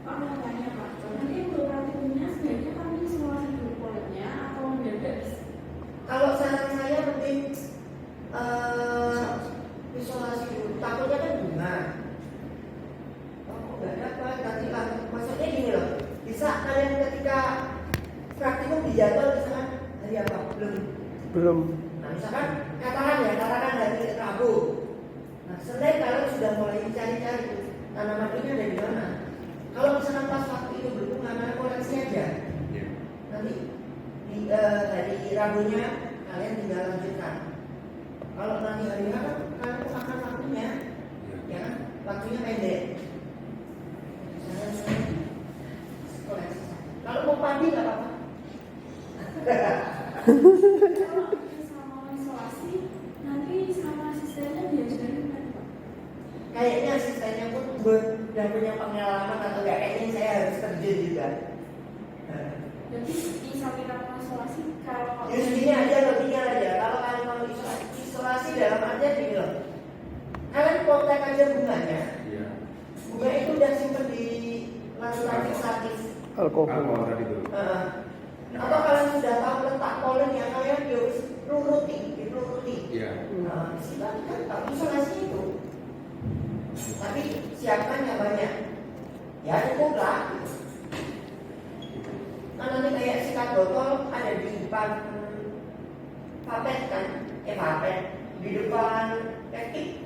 Pak mau tanya Pak, nanti untuk praktikumnya sebenarnya kami simulasi dulu polennya atau mendadak? Kalau saran saya penting isolasi dulu. Takutnya kan bunga. Oh nggak dapat. Nanti maksudnya gini loh. Bisa kalian ketika praktikum dijadwal misalkan hari apa? Belum. Nah misalkan katakan hari Rabu. Nah Senin kalian sudah mulai cari-cari tanaman ini ada di mana. Kalau misalkan pas waktu itu berbunga, mana koleksi aja. Nanti di hari Rabunya kalian tinggal lanjutkan. Kalau nanti hari Rabu kalian makan waktunya, ya kan? Waktunya pendek. Misalnya koleksi. Kalau mau pagi nggak apa-apa. Kalau sama isolasi, nanti sama asistennya diajarin kan Pak? Kayaknya asistennya pun udah punya pengalaman atau enggak, kayaknya saya harus terjun juga. Jadi bisa kita isolasi kalau Gini aja lebihnya aja. Kalau kalian mau isolasi dalam artian gini loh. Kalian kontak aja bunganya. Iya. Bunga itu udah simpen di larutan fixatif. Alkohol. Tadi tuh. Atau kalian sudah tahu letak polen yang kalian harus ruruti. Iya. Nah, silakan kan tahu isolasi itu. Tapi siapkan yang banyak. Ya cukup lah. Nah, nanti kayak sikat botol ada di depan papet kan, papet di depan teknik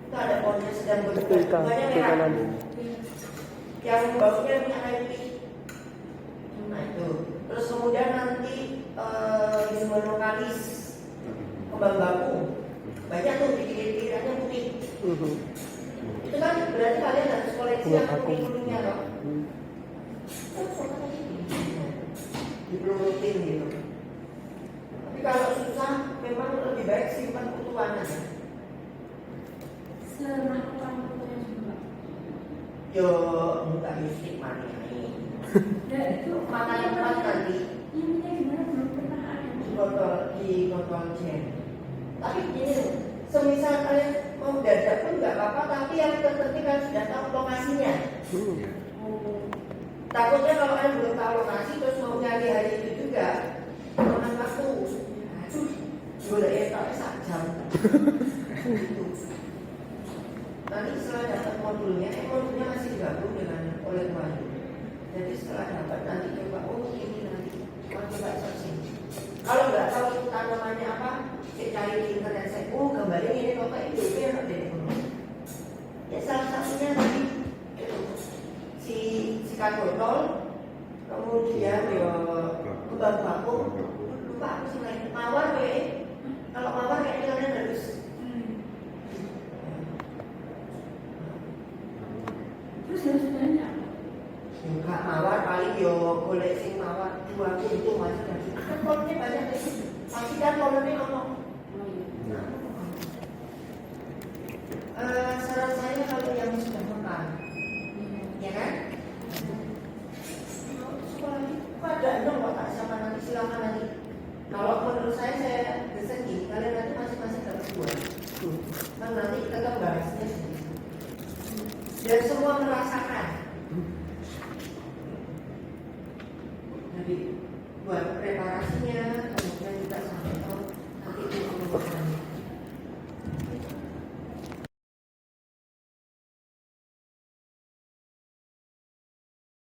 itu ada pohonnya sedang berbuah, bunganya merah. Yang baunya minyak kayu putih. Nah itu. Terus kemudian nanti monokalis kembang baku banyak tuh pikirannya putih. Itu kan berarti kalian harus koleksi yang kuning-kuningnya loh. Diperurutin gitu. Tapi kalau susah memang lebih baik simpan utuhan aja. semelakukan fotonya juga. Yo buka listrik mana ini. Dan itu Makan tempat nanti ininya gimana belum pernah ada. di botol jen. Tapi ini semisal kalian mau dadak pun nggak apa-apa, tapi yang terpenting kalian sudah tahu lokasinya. Iya. Takutnya kalau kalian belum tahu lokasi terus mau nyari hari itu juga makan waktu. Aduh, boleh ya tapi sak jam. Gitu. Nanti setelah dapat modulnya masih digabung dengan oleh Wahyu. Jadi setelah dapat nanti coba ini nanti coba searching. Kalau nggak tahu itu tanamannya apa, saya cari di internet saya. Gambarnya ini kok itu yang ada di sini. Ya salah satunya tadi itu si sikat botol, kemudian kembang baku. Lupa aku sih lain mawar kalau mawar kayaknya kalian harus boleh sing mawar dua pintu macam kan kolomnya banyak deh pasti kan kolomnya ngomong saran saya kalau yang sudah makan ya kan ada dong Pak siapa nanti silakan nanti kalau menurut saya desain gini kalian nanti masing-masing dapat dua kan nanti tetap bahasnya sendiri dan semua merasakan jadi buat preparasinya kemudian juga sampai tahu nanti itu pengumuman